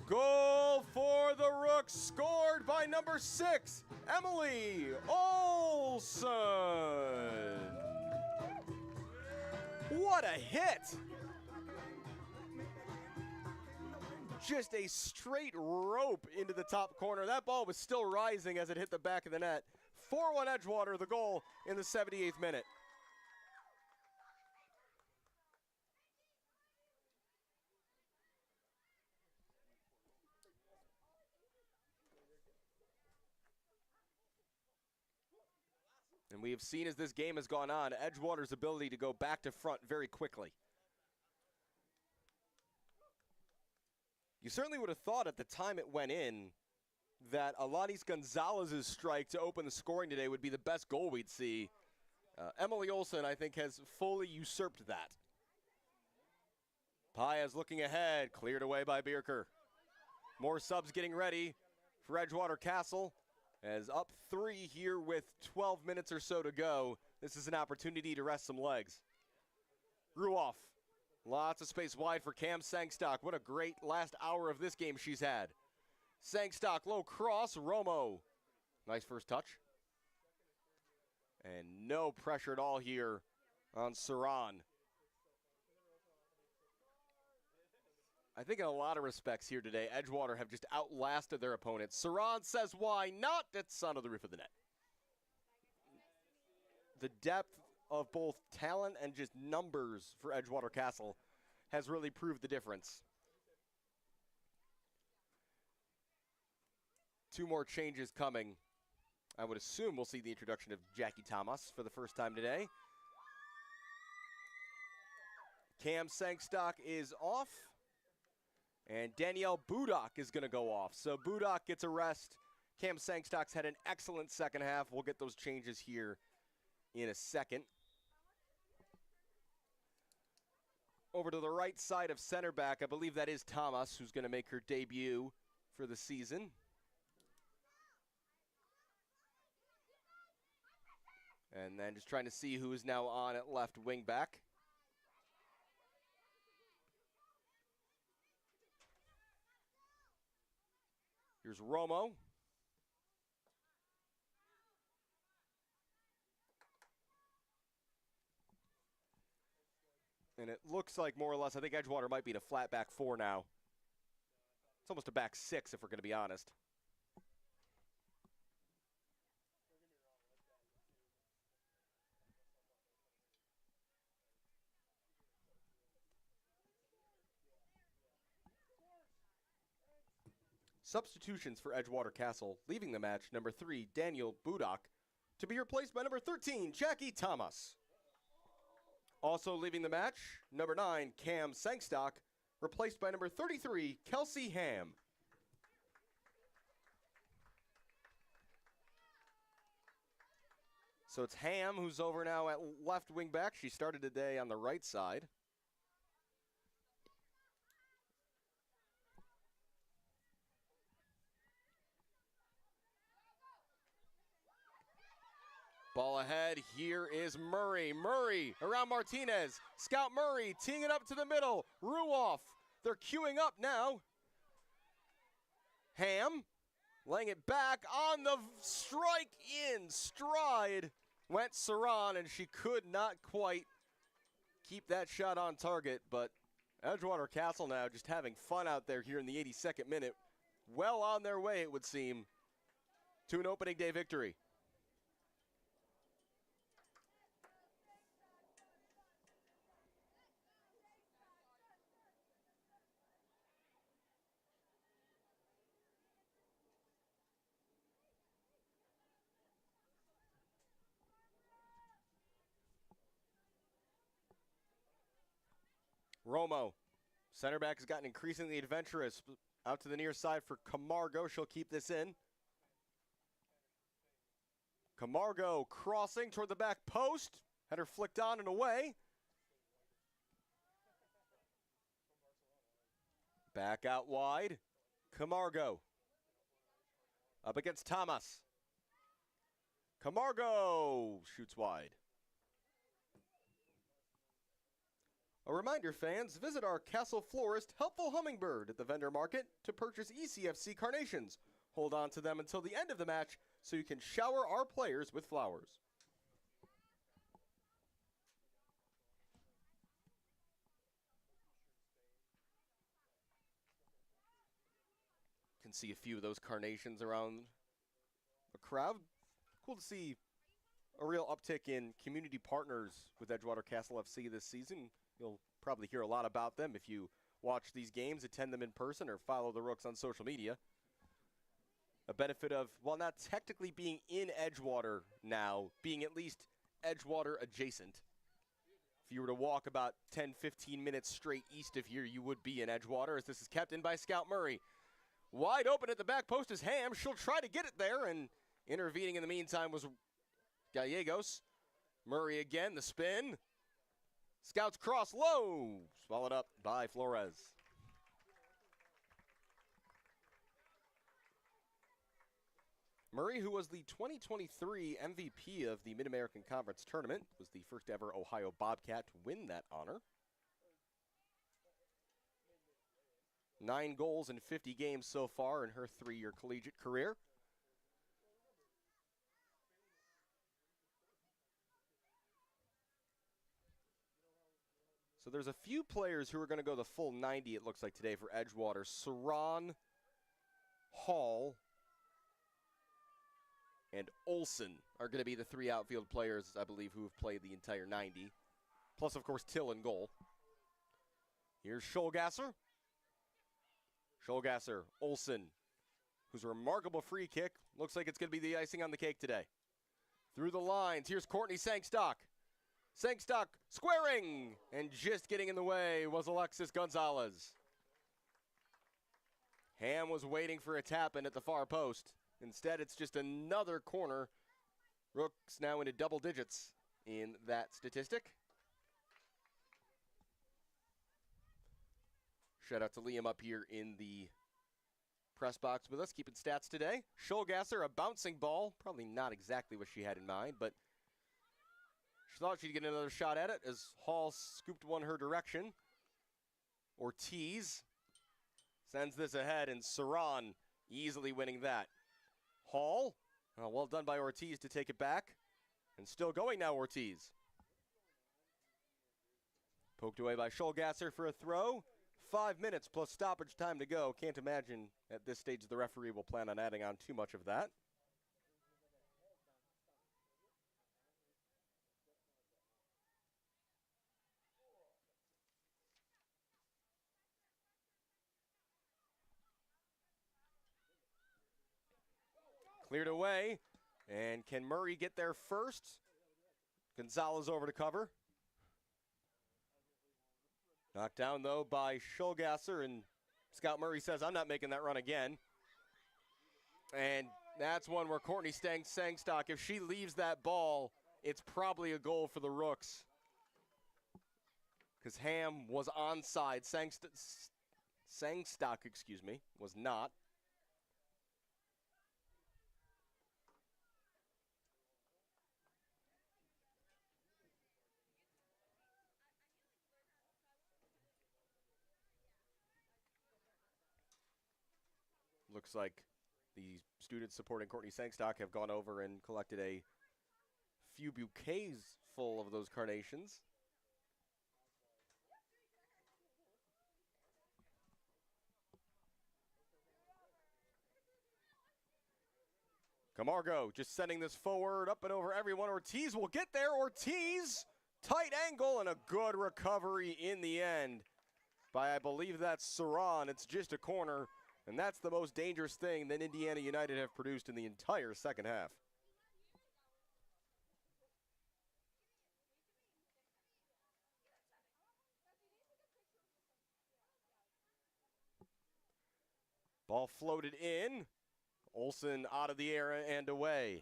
Goal for the Rooks, scored by number 6, Emily Olsen. What a hit! Just a straight rope into the top corner. That ball was still rising as it hit the back of the net. 4-1 Edgewater, the goal in the 78th minute. And we have seen as this game has gone on, Edgewater's ability to go back to front very quickly. You certainly would have thought at the time it went in that Alanis Gonzalez's strike to open the scoring today would be the best goal we'd see. Emily Olsen, I think, has fully usurped that. Paez looking ahead, cleared away by Bierker. More subs getting ready for Edgewater Castle. As up 3 here with 12 minutes or so to go. This is an opportunity to rest some legs. Ruoff. Lots of space wide for Cam Sangstock. What a great last hour of this game she's had. Sangstock, low cross, Romo. Nice first touch. And no pressure at all here on Saran. I think in a lot of respects here today, Edgewater have just outlasted their opponents. Saran says, why not? It's onto the roof of the net. The depth of both talent and just numbers for Edgewater Castle has really proved the difference. 2 more changes coming. I would assume we'll see the introduction of Jackie Thomas for the first time today. Cam Sangstock is off. And Danielle Budak is going to go off. So Budak gets a rest. Cam Sangstock's had an excellent second half. We'll get those changes here in a second. Over to the right side of center back, I believe that is Thomas, who's going to make her debut for the season. And then just trying to see who is now on at left wing back. Here's Romo. And it looks like more or less, I think Edgewater might be in a flat back 4 now. It's almost a back 6 if we're going to be honest. Substitutions for Edgewater Castle, leaving the match, number 3, Daniel Budak, to be replaced by number 13, Jackie Thomas. Also leaving the match, number 9, Cam Sangstock, replaced by number 33, Kelsey Ham. So it's Ham who's over now at left wing back. She started today on the right side. Ball ahead, here is Murray. Murray around Martinez. Scout Murray teeing it up to the middle. Ruoff, they're queuing up now. Ham laying it back on the strike in stride. Went Saran, and she could not quite keep that shot on target, but Edgewater Castle now just having fun out there here in the 82nd minute. Well on their way, it would seem, to an opening day victory. Romo, center back, has gotten increasingly adventurous. Out to the near side for Camargo. She'll keep this in. Camargo crossing toward the back post. Had her flicked on and away. Back out wide. Camargo. Up against Thomas. Camargo shoots wide. A reminder, fans, visit our Castle Florist Helpful Hummingbird at the vendor market to purchase ECFC carnations. Hold on to them until the end of the match so you can shower our players with flowers. Can see a few of those carnations around the crowd. Cool to see a real uptick in community partners with Edgewater Castle FC this season. You'll probably hear a lot about them if you watch these games, attend them in person, or follow the Rooks on social media. A benefit of, while not technically being in Edgewater now, being at least Edgewater adjacent. If you were to walk about 10-15 minutes straight east of here, you would be in Edgewater, as this is kept in by Scout Murray. Wide open at the back post is Ham. She'll try to get it there, and intervening in the meantime was Gallegos. Murray again, the spin. Scouts cross low. Swallowed up by Flores. Murray, who was the 2023 MVP of the Mid-American Conference Tournament, was the first ever Ohio Bobcat to win that honor. 9 goals in 50 games so far in her 3-year collegiate career. So there's a few players who are going to go the full 90, it looks like, today for Edgewater. Saran, Hall, and Olsen are going to be the 3 outfield players, I believe, who have played the entire 90. Plus, of course, Till in goal. Here's Scholgasser. Scholgasser, Olsen, whose remarkable free kick looks like it's going to be the icing on the cake today. Through the lines, here's Courtney Sangstock. Sangstock squaring, and just getting in the way was Alexis Gonzalez. Ham was waiting for a tap-in at the far post. Instead, it's just another corner. Rooks now into double digits in that statistic. Shout out to Liam up here in the press box with us, keeping stats today. Scholgasser, a bouncing ball. Probably not exactly what she had in mind, but she thought she'd get another shot at it as Hall scooped one her direction. Ortiz sends this ahead, and Saran easily winning that. Hall, well done by Ortiz to take it back. And still going now, Ortiz. Poked away by Scholgasser for a throw. 5 minutes plus stoppage time to go. Can't imagine at this stage the referee will plan on adding on too much of that. Cleared away, and can Murray get there first? Gonzalez over to cover. Knocked down, though, by Schulgasser, and Scout Murray says, I'm not making that run again. And that's one where Courtney Sangstock, if she leaves that ball, it's probably a goal for the Rooks. Because Ham was onside. Sangstock, was not. Looks like the students supporting Courtney Sangstock have gone over and collected a few bouquets full of those carnations. Camargo just sending this forward, up and over everyone. Ortiz will get there. Ortiz, tight angle, and a good recovery in the end by, I believe that's Saran. It's just a corner. And that's the most dangerous thing that Indiana United have produced in the entire second half. Ball floated in. Olsen out of the air and away.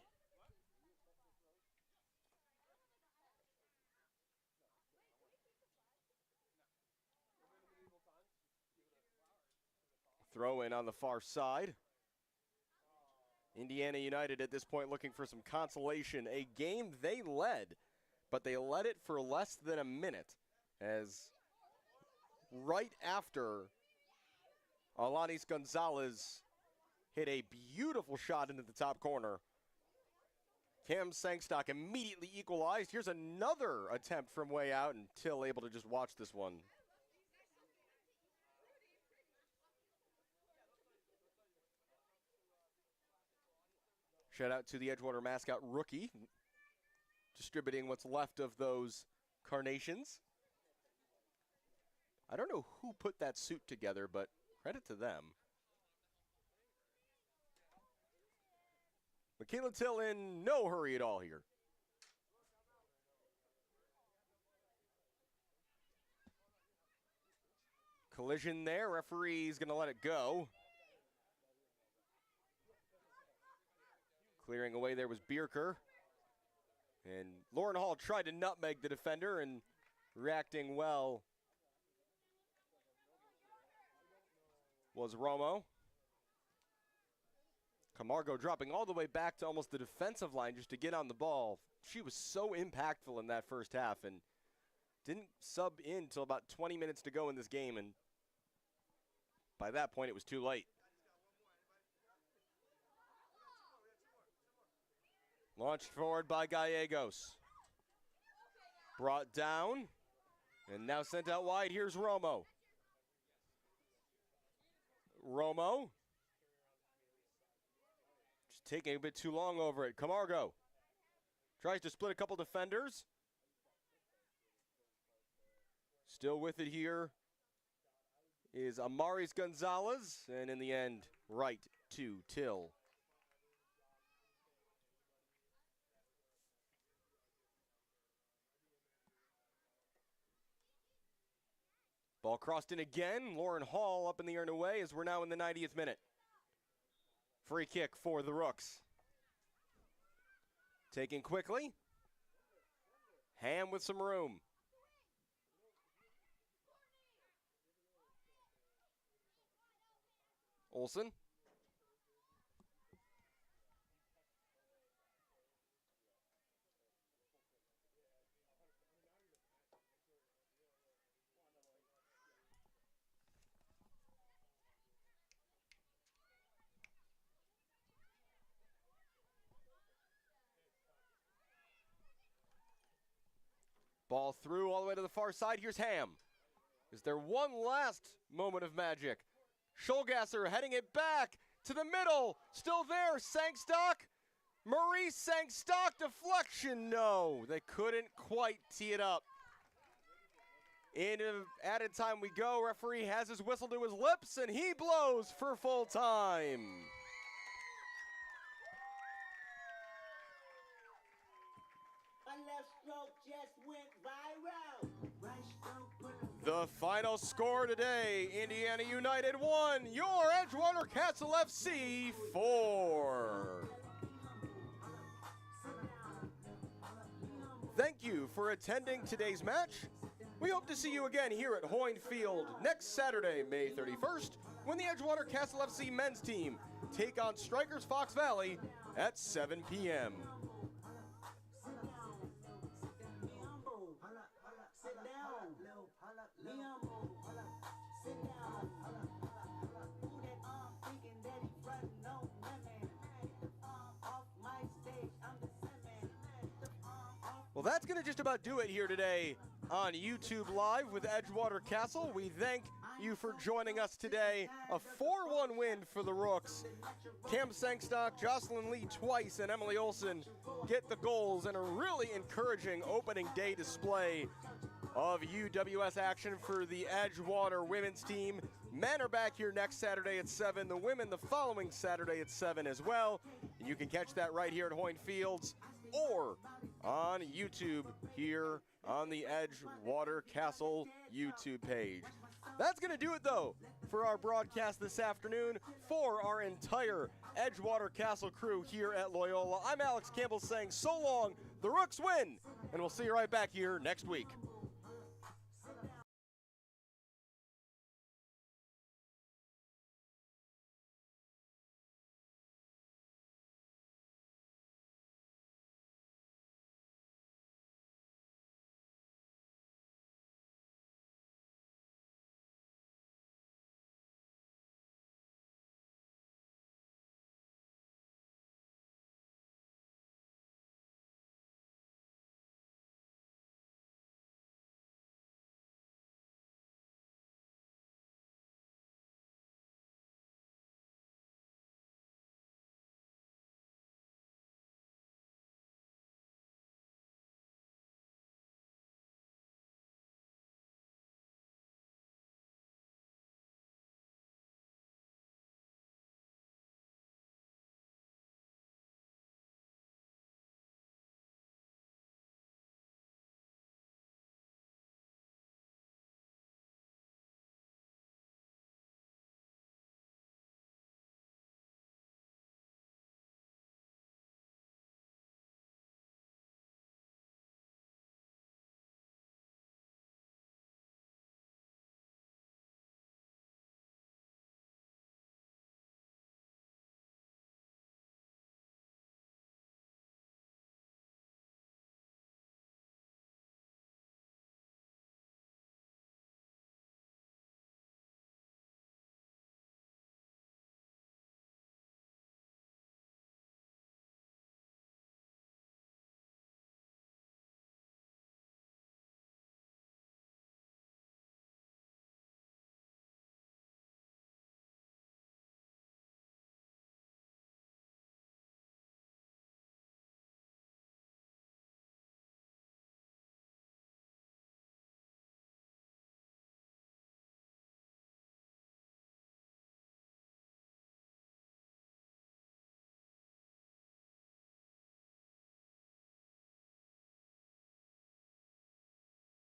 Throw in on the far side. Indiana United at this point looking for some consolation. A game they led, but they led it for less than a minute, as right after Alanis Gonzalez hit a beautiful shot into the top corner, Cam Sangstock immediately equalized. Here's another attempt from way out, and Till able to just watch this one. Shout out to the Edgewater mascot, Rookie, distributing what's left of those carnations. I don't know who put that suit together, but credit to them. Michaela Till in no hurry at all here. Collision there. Referee's going to let it go. Clearing away there was Bierker. And Lauren Hall tried to nutmeg the defender, and reacting well was Romo. Camargo dropping all the way back to almost the defensive line just to get on the ball. She was so impactful in that first half and didn't sub in until about 20 minutes to go in this game, and by that point it was too late. Launched forward by Gallegos. Brought down, and now sent out wide. Here's Romo. Romo. Just taking a bit too long over it. Camargo tries to split a couple defenders. Still with it here is Amaris Gonzalez, and in the end, right to Till. Ball crossed in again. Lauren Hall up in the air and away as we're now in the 90th minute. Free kick for the Rooks. Taken quickly. Ham with some room. Olsen. Ball through all the way to the far side. Here's Ham. Is there one last moment of magic? Schulgasser heading it back to the middle. Still there. Sangstock. Maurice Sangstock. Deflection. No, they couldn't quite tee it up. Into added time we go. Referee has his whistle to his lips, and he blows for full time. Left stroke just went viral. Right stroke. The final score today, Indiana United 1, your Edgewater Castle FC 4. Thank you for attending today's match. We hope to see you again here at Hoyne Field next Saturday, May 31st, when the Edgewater Castle FC men's team take on Strikers Fox Valley at 7 p.m. Well, that's going to just about do it here today on YouTube Live with Edgewater Castle. We thank you for joining us today. A 4-1 win for the Rooks. Cam Sangstock, Jocelyn Lee twice, and Emily Olson get the goals in a really encouraging opening day display of UWS action for the Edgewater women's team. Men are back here next Saturday at 7. The women the following Saturday at 7 as well. And you can catch that right here at Hoyne Fields or on YouTube here on the Edgewater Castle YouTube page. That's going to do it, though, for our broadcast this afternoon. For our entire Edgewater Castle crew here at Loyola, I'm Alex Campbell saying so long, the Rooks win, and we'll see you right back here next week.